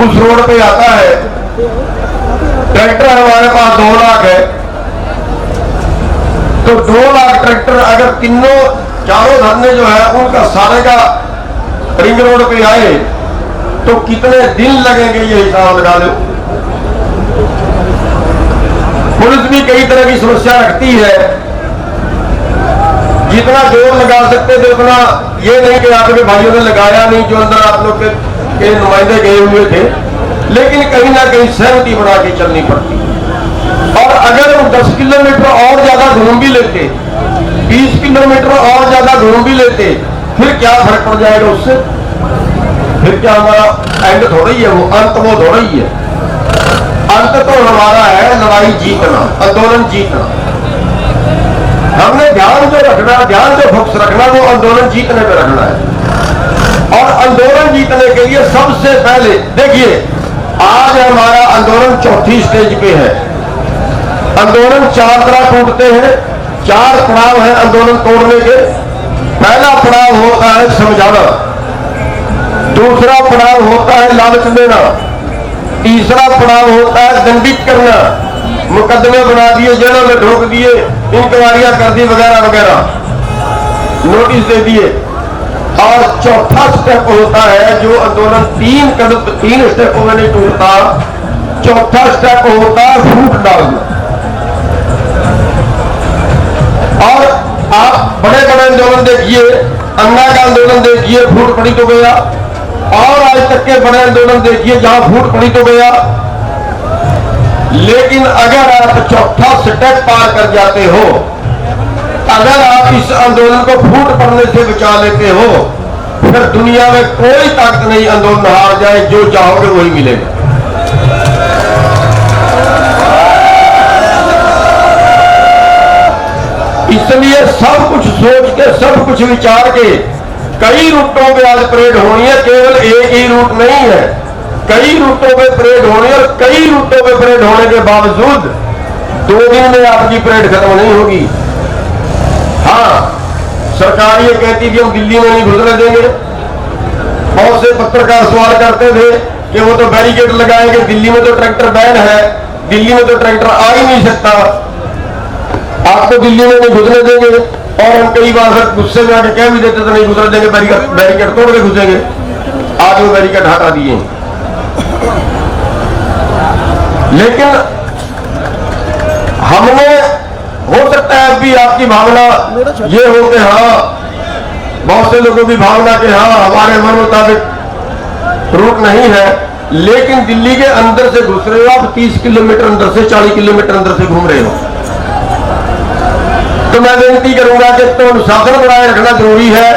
E: उस रोड पे आता है। ट्रैक्टर हमारे पास 2 लाख है, तो 2 लाख ट्रैक्टर अगर चारों धरने जो है उनका सारे का रिंग रोड पे आए तो कितने दिन लगेंगे, ये हिसाब लगा लो। पुलिस भी कई तरह की समस्या रखती है, जितना जोर लगा सकते थे उतना, ये नहीं कि आपके भाइयों ने लगाया नहीं, जो अंदर आप लोग के नुमाइंदे गए हुए थे, लेकिन कहीं ना कहीं सहमति बना के चलनी पड़ती। और अगर हम 10 किलोमीटर और ज्यादा घूम भी लेते, 20 किलोमीटर और ज्यादा घूम भी लेते, फिर क्या फर्क पड़ जाएगा उससे? फिर क्या हमारा एंड थोड़ा ही है, वो अंत वो थोड़ा ही है। अंत तो हमारा है लड़ाई जीतना, आंदोलन जीतना। हमने ध्यान जो रखना, ध्यान जो फोकस रखना, वो आंदोलन जीतने पे रखना है। और आंदोलन जीतने के लिए सबसे पहले देखिए, आज हमारा आंदोलन 4थी स्टेज पे है। आंदोलन 4 तरह टूटते हैं, 4 पड़ाव है आंदोलन तोड़ने के। पहला पड़ाव होता है समझाना, दूसरा पड़ाव होता है लालच देना, तीसरा पड़ाव होता है दंडित करना, मुकदमे बना दिए, जेलों में ढोक दिए, इंक्वायरियां कर दी वगैरह वगैरह, नोटिस दे दिए। और चौथा स्टेप होता है जो आंदोलन 3 स्टेपों में नहीं टूटता, चौथा स्टेप होता है फूट डालना। और आप बड़े बड़े आंदोलन देखिए, अन्ना का आंदोलन देखिए, फूट पड़ी तो गया। और आज तक के बड़े आंदोलन देखिए, जहां फूट पड़ी तो गया। लेकिन अगर आप चौथा स्टेप पार कर जाते हो, अगर आप इस आंदोलन को फूट पड़ने से बचा लेते हो, फिर दुनिया में कोई ताकत नहीं आंदोलन हार जाए, जो चाहोगे वही मिलेगा। इसलिए सब कुछ सोच के, सब कुछ विचार के, कई रूटों पे आज परेड होनी है, केवल एक ही रूट नहीं है, कई रूटों पे परेड होनी है। और कई रूटों पे परेड होने के बावजूद 2 दिन में आपकी परेड खत्म नहीं होगी। हाँ, सरकार ये कहती थी हम दिल्ली में नहीं घुसने देंगे। बहुत से पत्रकार सवाल करते थे कि वो तो बैरिकेड लगाएंगे, दिल्ली में तो ट्रैक्टर बैन है, दिल्ली में तो ट्रैक्टर आ ही नहीं सकता, आपको दिल्ली में नहीं घुसने देंगे। और हम कई बार गुस्से में आके कह भी देते तो नहीं घुसने देंगे, बैरिकेड तोड़ के घुसेंगे। आज वो बैरिकेड हटा दिए। लेकिन हमने, हो सकता है अभी आपकी भावना ये हो कि हाँ, बहुत से लोगों की भावना कि हाँ हमारे मन मुताबिक रूट नहीं है, लेकिन दिल्ली के अंदर से घुस रहे हो आप, 30 किलोमीटर अंदर से, 40 किलोमीटर अंदर से घूम रहे हो। तो मैं विनती करूंगा कि तो अनुशासन बनाए रखना जरूरी है।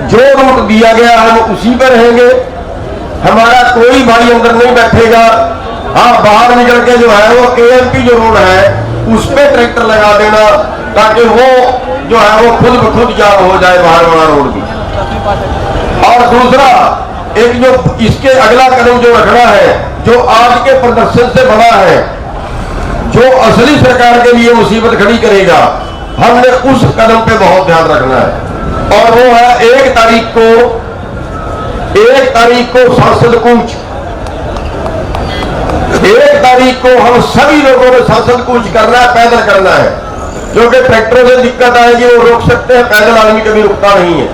E: जो रूट दिया गया हम उसी पर रहेंगे, हमारा कोई भाई अंदर नहीं बैठेगा। हाँ, बाहर निकल के जो है वो KMP जो रोड है उस पे ट्रैक्टर लगा देना, ताकि वो जो है वो खुद ब खुद जाम हो जाए बाहर वाला रोड भी। और दूसरा, एक जो इसके अगला कदम जो रखना है, जो आज के प्रदर्शन से बड़ा है, जो असली सरकार के लिए मुसीबत खड़ी करेगा, हमने उस कदम पे बहुत ध्यान रखना है। और वो है 1 तारीख को संसद कूच। 1 तारीख को हम सभी लोगों ने संसद कूच करना है, पैदल करना है। जो कि ट्रैक्टरों से दिक्कत आएगी वो रोक सकते हैं, पैदल आदमी कभी रुकता नहीं है।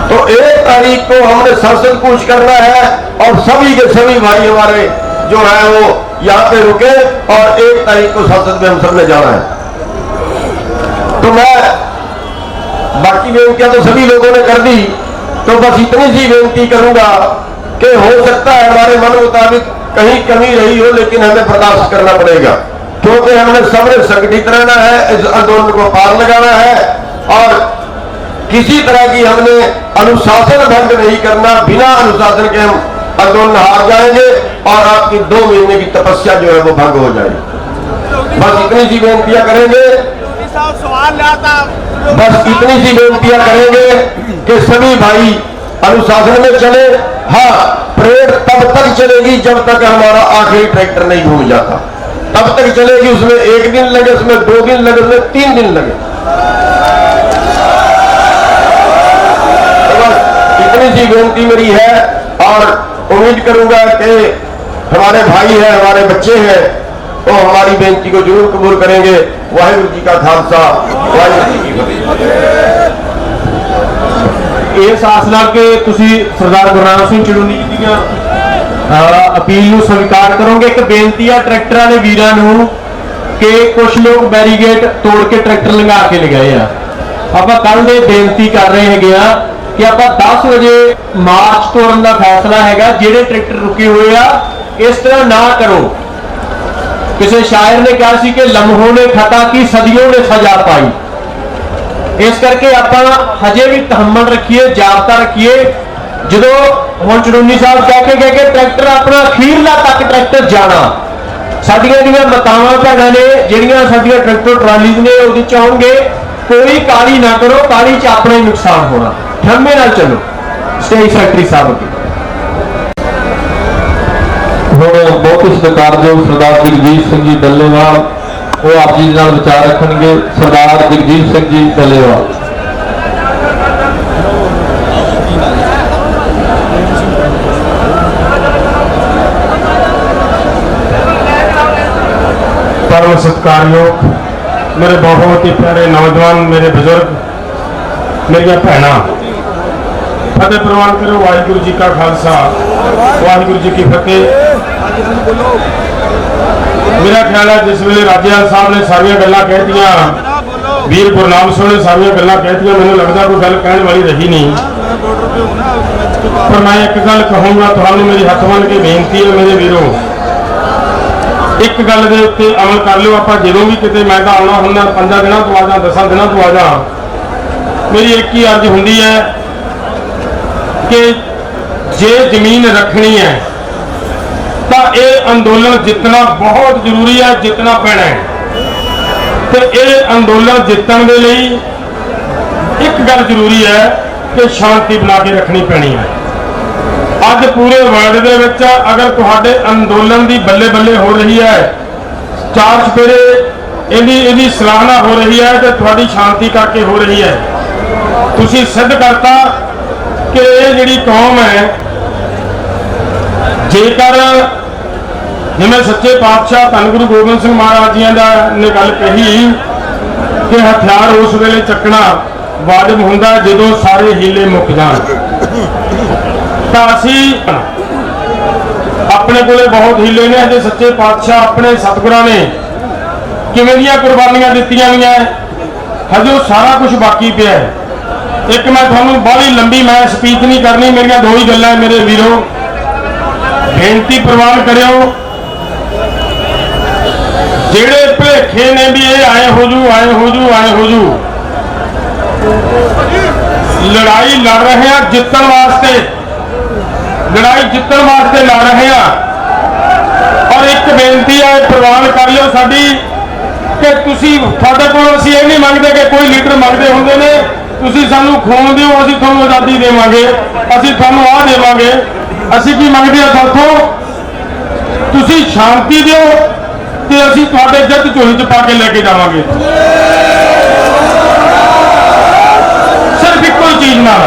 E: तो 1 तारीख को हमने संसद कूच करना है, और सभी के सभी भाई हमारे जो है वो यहाँ पे रुके, और 1 तारीख को संसद में हम सबने जाना है। तो मैं बाकी बेनतियां तो सभी लोगों ने कर दी, तो बस इतनी सी बेनती करूंगा कि हो सकता है हमारे मन मुताबिक कहीं कमी रही हो, लेकिन हमें बर्दाश्त करना पड़ेगा, क्योंकि हमने सबने संगठित रहना है, इस आंदोलन को पार लगाना है और किसी तरह की हमने अनुशासन भंग नहीं करना। बिना अनुशासन के हम आंदोलन हार जाएंगे और आपकी 2 महीने की तपस्या जो है वो भंग हो जाएगी। बस इतनी सी बेनतियां करेंगे, बस इतनी सी बेनतियां करेंगे कि सभी भाई अनुशासन में चले। हाँ, परेड तब तक चलेगी जब तक हमारा आखिरी ट्रैक्टर नहीं घूम जाता, तब तक चलेगी। उसमें 1 दिन लगे, उसमें 2 दिन लगे, उसमें 3 दिन लगे, तो बस इतनी सी बेनती मेरी है और उम्मीद करूंगा कि हमारे भाई हैं, हमारे बच्चे हैं, तो हमारी बेनती को जरूर कबूल करेंगे। वाहिगुरू जी का खालसा, वाहिगुरू जी की फतेह।
C: ਇਸ ਆਸ ਨਾਲ ਕਿ ਤੁਸੀਂ ਸਰਦਾਰ ਗੁਰਨਾਮ ਸਿੰਘ ਚੜੂਨੀ ਜੀ ਦੀਆਂ ਅਪੀਲ ਨੂੰ ਸਵੀਕਾਰ ਕਰੋਗੇ। ਇੱਕ ਬੇਨਤੀ ਆ ਟਰੈਕਟਰ ਵਾਲੇ ਵੀਰਾਂ ਨੂੰ ਕਿ ਕੁਝ ਲੋਕ ਬੈਰੀਗੇਡ ਤੋੜ ਕੇ ਟਰੈਕਟਰ ਲੰਘਾ ਕੇ ਲਗਾਏ ਆ। ਆਪਾਂ ਕੱਲ ਦੇ ਬੇਨਤੀ ਕਰ ਰਹੇ ਹੈਗੇ ਆ ਕਿ ਆਪਾਂ 10 ਵਜੇ ਮਾਰਚ ਤੋੜਨ ਦਾ ਫੈਸਲਾ ਹੈਗਾ। ਜਿਹੜੇ ਟਰੈਕਟਰ ਰੁਕੇ ਹੋਏ ਆ ਇਸ ਤਰ੍ਹਾਂ ਨਾ ਕਰੋ। ਕਿਸੇ ਸ਼ਾਇਰ ਨੇ ਕਿਹਾ ਸੀ ਕਿ ਲਮਹੋਂ ਨੇ ਖਤਾ ਕੀ ਸਦੀਆਂ ਨੇ ਸਜ਼ਾ ਪਾਈ। ਇਸ ਕਰਕੇ ਆਪਾਂ ਹਜੇ ਵੀ ਤਹਮਲ ਰੱਖੀਏ, ਜਾਬਤਾ ਰੱਖੀਏ। ਜਦੋਂ ਹੁਣ ਚੜੂਨੀ ਸਾਹਿਬ ਕਹਿ ਕੇ ਗਏ ਕਿ ਟਰੈਕਟਰ ਆਪਣਾ ਅਖੀਰਲਾ ਤੱਕ ਟਰੈਕਟਰ ਜਾਣਾ, ਸਾਡੀਆਂ ਜਿਹੜੀਆਂ ਮਾਤਾਵਾਂ ਭੈਣਾਂ ਨੇ ਜਿਹੜੀਆਂ ਸਾਡੀਆਂ ਟਰੈਕਟਰ ਟਰਾਲੀਜ਼ ਨੇ ਉਹਦੇ ਚ ਆਉਣਗੇ, ਕੋਈ ਕਾਹਲੀ ਨਾ ਕਰੋ, ਕਾਹਲੀ ਚ ਆਪਣਾ ਹੀ ਨੁਕਸਾਨ ਹੋਣਾ। ਠੰਮੇ ਨਾਲ ਚੱਲੋ। ਸਟੇਜ ਸੈਕਟਰੀ ਸਾਹਿਬ ਅੱਗੇ।
D: ਹੁਣ ਬਹੁਤ ਹੀ ਸਤਿਕਾਰਯੋਗ ਸਰਦਾਰ ਜਗਜੀਤ ਸਿੰਘ ਜੀ ਡੱਲੇਵਾਲ ਉਹ ਆਪ ਜੀ ਨਾਲ ਵਿਚਾਰ ਰੱਖਣਗੇ। ਸਰਦਾਰ ਜਗਜੀਤ ਸਿੰਘ ਜੀ ਡੱਲੇਵਾਲ।
F: परम सत्कारयोग मेरे बहुत ही प्यारे नौजवान, मेरे बुजुर्ग, मेरिया भैन, फतेह प्रवान करो। वाहिगुरू जी का खालसा, वाहिगुरू जी की फतेह। मेरा ख्याल है जिस वे राजेवाल साहब ने सारिया गल्लां कहतियां, वीर गुरनाम सिंह ने सारिया गल्लां कहतियां, मैनूं लगदा कोई गल कहण वाली रही नहीं, पर मैं एक गल कहूँगा तुहानूं मेरी हथ बन के बेनती है मेरे वीरों, एक गल दे उत्ते अमल कर लो। आपां जदों भी किते मैं तां आउणा हुंदा 5 दिनों तो आ जा, 10 दिनों तो आ जा, मेरी एक ही अर्ज हुंदी है कि जे जमीन रखनी है तो यह अंदोलन जितना बहुत जरूरी है, जितना पैना है। तो यह अंदोलन जितने के लिए एक गल जरूरी है कि शांति बना के रखनी पैनी है। अज पूरे वर्ल्ड के विच अगर तुहाडे अंदोलन की बल्ले बल्ले हो रही है, 4 चफेरे इहदी सराहना हो रही है, तो तुहाडी शांति करके हो रही है। तुसीं सिद्ध करता कि ये जिहड़ी कौम है, जेकर जिवें सच्चे पातशाह धन गुरु गोबिंद सिंह महाराज जी ने गल कही कि हथियार उस वेले चकना वाजिब हुंदा जदों सारे हीले मुक जाण, तां असीं अपने कोले बहुत हीले ने। अजे सच्चे पातशाह अपने सतगुरां ने किवें दीयां कुर्बानियां दित्तियां होईयां, हजे सारा कुछ बाकी पिया है। एक मैं तुहानूं बाहली लंबी मैं स्पीच नहीं करनी, मेरियां 2 ही गल्लां मेरे वीरों, बेनती प्रवान करियो। जेड़े भुलेखे ने भी ये आए हो जू, आए हो जू, आए हो जू, लड़ाई लड़ रहे हैं जितन वास्ते, लड़ाई जितन वास्ते लड़ रहे हैं। और एक बेनती है प्रवान कर लियो साडी कि तुसी साडे कोल असीं ये नहीं मंगते कि कोई लीडर मंगते हुंदे ने तुसी सानू खून दिओ असीं तुहानूं आज़ादी देवांगे, असीं तुहानूं आ देवांगे। असीं की मंगदे आ साथों, तुसी शांति दिओ ते असीं तुहाडे जिद्द झोली च पा के लेके जावांगे। सिर्फ इक्को चीज नाल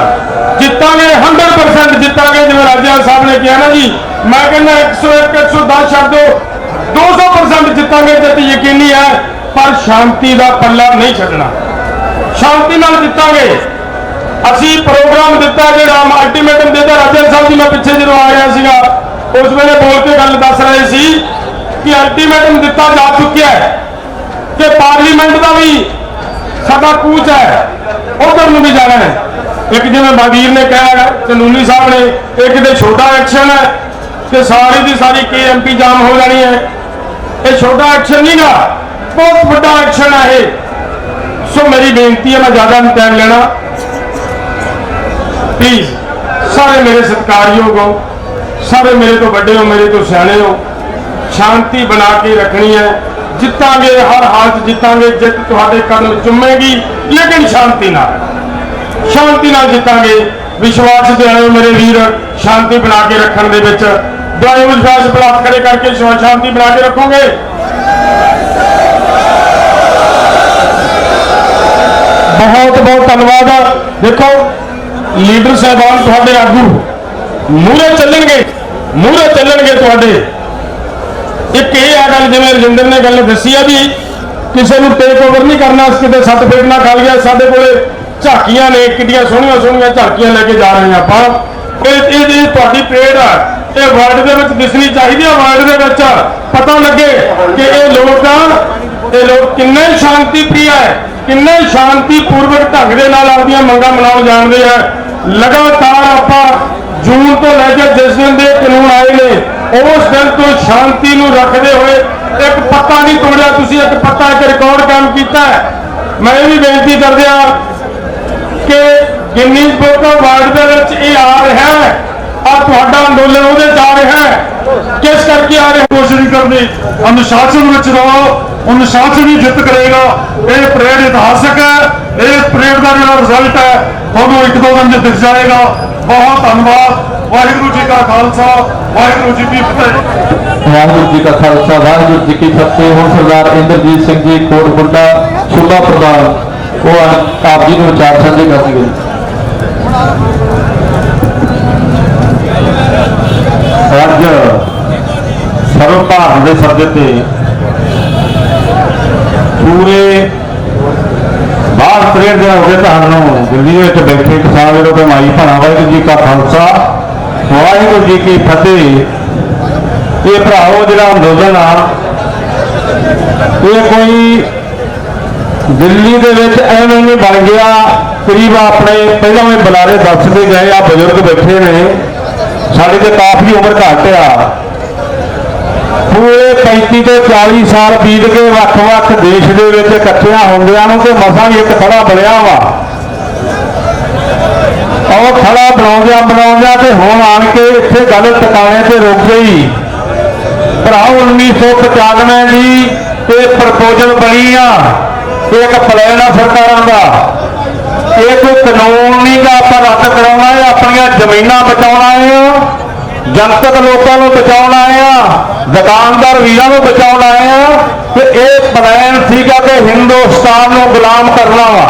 F: जितांगे, 100% जितांगे। जिवें राजेवाल साहब ने कहा ना जी, मैं कहना 101 110 छड्ड दो, 200% जितांगे। जित यकीनी है, पर शांति का पल्ला नहीं छड्डना, शांति नाल जितांगे। असीं प्रोग्राम दिता जिहड़ा अल्टीमेटम दिता राजेवाल साहब जी, मैं पिछे जो आ रहा सीगा उस वेले बोल के गल दस रहे सी कि अल्टीमेटम दिता जा चुका है कि पार्लीमेंट का भी साडा कूच है, उधर भी जाना है। एक जिवें बावीर ने कहा, कानूनी साहब ने, एक तो छोटा एक्शन है, ਤੇ ਸਾਰੀ ਦੀ ਸਾਰੀ KMP ਜਾਮ ਹੋ ਜਾਣੀ ਹੈ। ਇਹ ਛੋਟਾ ਐਕਸ਼ਨ ਨਹੀਂ ਗਾ, ਬਹੁਤ ਵੱਡਾ ਐਕਸ਼ਨ ਹੈ ਇਹ। ਸੋ ਮੇਰੀ ਬੇਨਤੀ ਹੈ, ਮੈਂ ਜ਼ਿਆਦਾ ਨਹੀਂ ਟਾਈਮ ਲੈਣਾ, ਪਲੀਜ਼ ਸਾਰੇ ਮੇਰੇ ਸਤਿਕਾਰਯੋਗ ਹੋ, ਸਾਰੇ ਮੇਰੇ ਤੋਂ ਵੱਡੇ ਹੋ, ਮੇਰੇ ਤੋਂ ਸਿਆਣੇ ਹੋ, ਸ਼ਾਂਤੀ ਬਣਾ ਕੇ ਰੱਖਣੀ ਹੈ। ਜਿੱਤਾਂਗੇ, ਹਰ ਹਾਲਤ ਜਿੱਤਾਂਗੇ। ਜਿੱਤ ਤੁਹਾਡੇ ਕਦਮ ਚੁੰਮੇਗੀ, ਲੇਕਿਨ ਸ਼ਾਂਤੀ ਨਾਲ ਜਿੱਤਾਂਗੇ। ਵਿਸ਼ਵਾਸ ਦਿਵਾਇਓ ਮੇਰੇ ਵੀਰ, ਸ਼ਾਂਤੀ ਬਣਾ ਕੇ ਰੱਖਣ ਦੇ ਵਿੱਚ ਦਿਵਾਇਓ ਵਿਸ਼ਵਾਸ, ਬਲਾਤ ਖੜੇ ਕਰਕੇ ਸ਼ਾਂਤੀ ਬਣਾ ਕੇ ਰੱਖੋਗੇ। ਬਹੁਤ ਬਹੁਤ ਧੰਨਵਾਦ। ਦੇਖੋ ਲੀਡਰ ਸਾਹਿਬਾਨ, ਤੁਹਾਡੇ ਆਗੂ ਮੂਹਰੇ ਚੱਲਣਗੇ ਤੁਹਾਡੇ। ਇੱਕ ਇਹ ਆ ਗੱਲ, ਜਿਵੇਂ ਰਜਿੰਦਰ ਨੇ ਗੱਲ ਦੱਸੀ ਆ ਵੀ ਕਿਸੇ ਨੂੰ ਟੇਕ ਓਵਰ ਨਹੀਂ ਕਰਨਾ, ਕਿਤੇ ਸੱਟ ਫੇਟ ਨਾ ਖਾ ਗਿਆ। ਸਾਡੇ ਕੋਲੇ ਝਾਕੀਆਂ ਨੇ, ਕਿੱਡੀਆਂ ਸੋਹਣੀਆਂ ਸੋਹਣੀਆਂ ਝਾਕੀਆਂ ਲੈ ਕੇ ਜਾ ਰਹੇ ਆਪਾਂ। ਇਹ ਤੁਹਾਡੀ ਪਰੇਡ ਆ, ਇਹ ਵਰਲਡ ਦੇ ਵਿੱਚ ਦਿਸਣੀ ਚਾਹੀਦੀ ਆ। ਵਰਲਡ ਦੇ ਵਿੱਚ ਪਤਾ ਲੱਗੇ ਕਿ ਇਹ ਲੋਕ ਕਿੰਨੇ ਸ਼ਾਂਤੀ ਪ੍ਰਿਆ ਹੈ, ਕਿੰਨੇ ਸ਼ਾਂਤੀਪੂਰਵਕ ਢੰਗ ਦੇ ਨਾਲ ਆਪਣੀਆਂ ਮੰਗਾਂ ਮਨਾਉਣ ਜਾਣਦੇ ਆ। ਲਗਾਤਾਰ ਆਪਾਂ ਜੂਨ ਤੋਂ ਲੈ ਕੇ ਜਿਸ ਦਿਨ ਦੇ ਕਾਨੂੰਨ ਆਏ ਨੇ, ਉਸ ਦਿਨ ਤੋਂ ਸ਼ਾਂਤੀ ਨੂੰ ਰੱਖਦੇ ਹੋਏ ਇੱਕ ਪੱਤਾ ਨਹੀਂ ਤੋੜਿਆ। ਤੁਸੀਂ ਇੱਕ ਪੱਤਾ, ਇੱਕ ਰਿਕਾਰਡ ਕਾਇਮ ਕੀਤਾ ਹੈ। ਮੈਂ ਇਹ ਵੀ ਬੇਨਤੀ ਕਰਦਿਆਂ ਕਿ ਗਿਨੀਜ਼ ਬੁੱਕ ਆਫ ਵਰਲਡ ਦੇ ਵਿੱਚ ਇਹ ਆ ਰਿਹਾ ਹੈ, ਆ ਤੁਹਾਡਾ ਅੰਦੋਲਨ ਉਹਦੇ ਚ ਆ ਰਿਹਾ ਹੈ। ਕਿਸ ਕਰਕੇ ਆ ਰਿਹਾ? ਕੋਸ਼ਿਸ਼ ਨਹੀਂ ਕਰਨੀ, ਅਨੁਸ਼ਾਸਨ ਵਿੱਚ ਰਹੋ, ਅਨੁਸ਼ਾਸਨ ਹੀ ਜਿੱਤ ਕਰੇਗਾ। ਇਹ ਪਰੇਡ ਇਤਿਹਾਸਕ ਹੈ। ਇਸ ਪਰੇਡ ਦਾ ਜਿਹੜਾ ਰਿਜ਼ਲਟ ਹੈ ਤੁਹਾਨੂੰ ਇੱਕ ਦੋ ਦਿਨ ਚ ਦਿਖ ਜਾਏਗਾ। ਬਹੁਤ ਧੰਨਵਾਦ। ਵਾਹਿਗੁਰੂ ਜੀ ਕਾ ਖਾਲਸਾ, ਵਾਹਿਗੁਰੂ ਜੀ ਕੀ ਫਤਿਹ।
D: ਵਾਹਿਗੁਰੂ ਜੀ ਕਾ ਖਾਲਸਾ, ਵਾਹਿਗੁਰੂ ਜੀ ਕੀ ਫਤਿਹ। ਹੁਣ ਸਰਦਾਰ ਇੰਦਰਜੀਤ ਸਿੰਘ ਜੀ ਕੋਟਬੁੱਢਾ ਸੂਬਾ ਪ੍ਰਧਾਨ, ਉਹ ਆਪ ਜੀ ਨੂੰ ਵਿਚਾਰ ਸਾਂਝੇ ਕਰਨਗੇ। ਅੱਜ ਸਰਵ ਭਾਰਤ ਦੇ ਸੱਦੇ ਤੇ ਪੂਰੇ ਬਾਹਰ ਪਰੇਡ ਦੇ ਹੋ ਗਏ ਤੁਹਾਨੂੰ ਦਿੱਲੀ ਵਿੱਚ ਬੈਠੇ ਕਿਸਾਨ ਵੀਰੋ ਤੇ ਮਾਈ ਭੈਣਾਂ, ਵਾਹਿਗੁਰੂ ਜੀ ਕਾ ਖਾਲਸਾ, ਵਾਹਿਗੁਰੂ ਜੀ ਕੀ ਫਤਿਹ। ਇਹ ਭਰਾਓ, ਜਿਹੜਾ ਅੰਦੋਲਨ ਆ ਇਹ ਕੋਈ ਦਿੱਲੀ ਦੇ ਵਿੱਚ ਐਵੇਂ ਨਹੀਂ ਬਣ ਗਿਆ। ਕਰੀਬ ਆਪਣੇ ਪਹਿਲਾਂ ਵੀ ਬੁਲਾਰੇ ਦੱਸਦੇ ਗਏ ਆ, ਬਜ਼ੁਰਗ ਬੈਠੇ ਨੇ, ਸਾਡੇ ਤੇ ਕਾਫੀ ਉਮਰ ਘੱਟ ਆ। ਪੂਰੇ 35 ਤੋਂ 40 ਸਾਲ ਬੀਤ ਕੇ ਵੱਖ-ਵੱਖ ਦੇਸ਼ ਦੇ ਵਿੱਚ ਇਕੱਠਿਆਂ ਹੁੰਦਿਆਂ ਨੂੰ ਤੇ ਮਸਾਂ ਹੀ ਇੱਕ ਥੜਾ ਬਣਿਆ ਵਾ। ਉਹ ਥੜਾ ਬਣਾਉਂਦਿਆਂ ਤੇ ਹੁਣ ਆਣ ਕੇ ਇੱਥੇ ਗੱਲ ਟਿਕਾਣੇ ਤੇ ਰੁਕ ਗਈ। ਭਰਾਓ 1995 ਦੀ ਇਹ ਪ੍ਰਪੋਜ਼ਲ ਬਣੀ ਆ, ਇੱਕ ਪਲਾਨ ਆ ਸਰਕਾਰਾਂ ਦਾ। ਇਹ ਕੋਈ ਕਾਨੂੰਨ ਨਹੀਂ ਗਾ ਆਪਾਂ ਰੱਦ ਕਰਾਉਣਾ ਹੈ, ਆਪਣੀਆਂ ਜ਼ਮੀਨਾਂ ਬਚਾਉਣਾ ਹੈ, ਜਨਤਕ ਲੋਕਾਂ ਨੂੰ ਬਚਾਉਣਾ ਆ, ਦੁਕਾਨਦਾਰ ਵੀਰਾਂ ਨੂੰ ਬਚਾਉਣਾ ਆ। ਤੇ ਇਹ ਪਲਾਨ ਸੀਗਾ ਕਿ ਹਿੰਦੁਸਤਾਨ ਨੂੰ ਗੁਲਾਮ ਕਰਨਾ ਵਾ,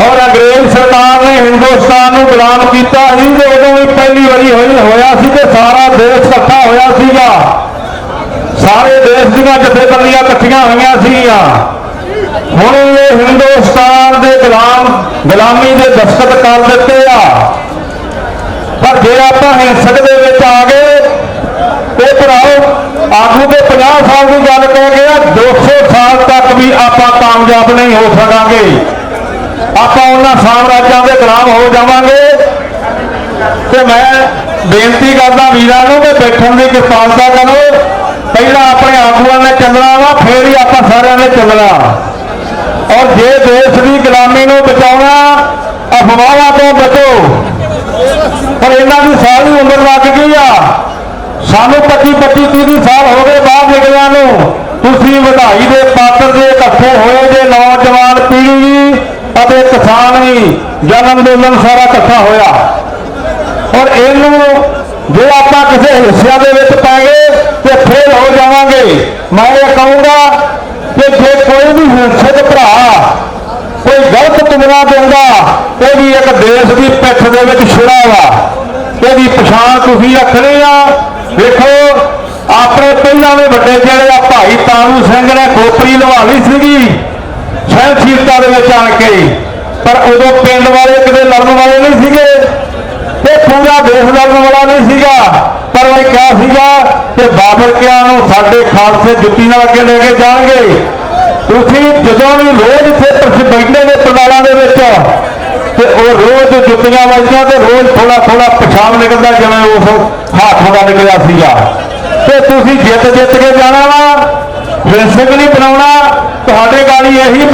D: ਔਰ ਅੰਗਰੇਜ਼ ਸਰਕਾਰ ਨੇ ਹਿੰਦੁਸਤਾਨ ਨੂੰ ਗੁਲਾਮ ਕੀਤਾ ਸੀ। ਤੇ ਉਦੋਂ ਵੀ ਪਹਿਲੀ ਵਾਰੀ ਹੋਇਆ ਸੀ ਤੇ ਸਾਰਾ ਦੇਸ਼ ਇਕੱਠਾ ਹੋਇਆ ਸੀਗਾ, ਸਾਰੇ ਦੇਸ਼ ਦੀਆਂ ਜਥੇਬੰਦੀਆਂ ਇਕੱਠੀਆਂ ਹੋਈਆਂ ਸੀਗੀਆਂ। ਹੁਣ ਇਹ ਹਿੰਦੁਸਤਾਨ ਦੇ ਗੁਲਾਮੀ ਦੇ ਦਸਤਖਤ ਕਰ ਦਿੱਤੇ ਆ। ਪਰ ਜੇ ਆਪਾਂ ਹਿੰਸਕ ਦੇ ਵਿੱਚ ਆ ਗਏ ਤੇ ਭਰਾਓ, ਆਗੂ ਦੇ 50 ਸਾਲ ਦੀ ਗੱਲ ਕਹਿ ਗਿਆ, 200 ਸਾਲ ਤੱਕ ਵੀ ਆਪਾਂ ਕਾਮਯਾਬ ਨਹੀਂ ਹੋ ਸਕਾਂਗੇ। ਆਪਾਂ ਉਹਨਾਂ ਸਾਮਰਾਜਾਂ ਦੇ ਗੁਲਾਮ ਹੋ ਜਾਵਾਂਗੇ। ਤੇ ਮੈਂ ਬੇਨਤੀ ਕਰਦਾ ਵੀਰਾਂ ਨੂੰ ਕਿ ਬੈਠਣ ਦੀ ਕਿਰਪਾਲਤਾ ਕਰੋ। ਪਹਿਲਾਂ ਆਪਣੇ ਆਗੂਆਂ ਨੇ ਚੱਲਣਾ ਵਾ, ਫੇਰ ਹੀ ਆਪਾਂ ਸਾਰਿਆਂ ਨੇ ਚੱਲਣਾ। ਔਰ ਜੇ ਦੇਸ਼ ਦੀ ਗੁਲਾਮੀ ਨੂੰ ਬਚਾਉਣਾ, ਅਫਵਾਹਾਂ ਤੋਂ ਬਚੋ। ਪਰ ਇਹਨਾਂ ਦੀ ਸਾਰੀ ਉਮਰ ਲੱਗ ਗਈ ਆ, ਸਾਨੂੰ 25-30 ਸਾਲ ਹੋ ਗਏ ਬਾਹਰ ਨਿਕਲਿਆਂ ਨੂੰ। ਤੁਸੀਂ ਵਧਾਈ ਦੇ ਪਾਤਰ ਦੇ ਇਕੱਠੇ ਹੋਏ ਜੇ ਨੌਜਵਾਨ ਪੀੜ੍ਹੀ ਅਤੇ ਕਿਸਾਨ ਵੀ, ਜਨ ਅੰਦੋਲਨ ਸਾਰਾ ਇਕੱਠਾ ਹੋਇਆ। ਔਰ ਇਹਨੂੰ ਜੇ ਆਪਾਂ ਕਿਸੇ ਹਿੱਸਿਆਂ ਦੇ ਵਿੱਚ ਪੈ ਗਏ ਤੇ ਫੇਲ ਹੋ ਜਾਵਾਂਗੇ। ਮੈਂ ਇਹ ਕਹੂੰਗਾ ਕਿ ਜੇ ਕੋਈ ਵੀ ਹਿੰਸਕ ਭਰਾ ਕੋਈ ਗਲਤ ਤੁਮਰਾ ਦਿੰਦਾ, ਇਹ ਵੀ ਇੱਕ ਦੇਸ਼ ਦੀ ਪਿੱਠ ਦੇ ਵਿੱਚ ਛੁਰਾ ਵਾ, ਇਹਦੀ ਪਛਾਣ ਤੁਸੀਂ ਰੱਖਣੀ ਆ। ਵੇਖੋ, ਆਪਣੇ ਪਹਿਲਾਂ ਦੇ ਵੱਡੇ ਜਿਹੜੇ ਆ ਭਾਈ ਤਾਰੂ ਸਿੰਘ ਨੇ ਖੋਪਰੀ ਲਵਾ ਲਈ ਸੀਗੀ ਸਹਿਣਸ਼ੀਲਤਾ ਦੇ ਵਿੱਚ ਆਣ ਕੇ, ਪਰ ਉਦੋਂ ਪਿੰਡ ਵਾਲੇ ਕਿਤੇ ਲੜਨ ਵਾਲੇ ਨਹੀਂ ਸੀਗੇ ਤੇ ਪੂਰਾ ਦੇਸ਼ ਲੜਨ ਵਾਲਾ ਨਹੀਂ ਸੀਗਾ। ਪਰ ਉਹ ਕਿਹਾ ਸੀਗਾ ਕਿ ਬਾਬਰ ਕਿਆਂ ਨੂੰ ਸਾਡੇ ਖਾਲਸੇ ਜੁੱਤੀ ਨਾਲ ਅੱਗੇ ਲੈ ਕੇ ਜਾਣਗੇ। ਤੁਸੀਂ ਜਦੋਂ ਵੀ ਰੋਜ਼ ਇੱਥੇ ਬੈਠੇ ਨੇ ਪੰਡਾਲਾਂ ਦੇ ਵਿੱਚ ਤੇ ਉਹ ਰੋਜ਼ ਜੁੱਤੀਆਂ ਵੱਜਦੀਆਂ ਤੇ ਰੋਜ਼ ਥੋੜਾ ਥੋੜਾ ਪਿਸ਼ਾਬ ਨਿਕਲਦਾ ਜਿਵੇਂ ਉਸ ਹੱਥ ਦਾ ਨਿਕਲਿਆ ਸੀਗਾ। ਤੇ ਤੁਸੀਂ ਜਿੱਤ ਕੇ ਜਾਣਾ ਵਾ, ਫਿਰ ਸਿੰਘ ਨਹੀਂ ਬਣਾਉਣਾ। ਤੁਹਾਡੇ ਗਾਲੀ ਇਹੀ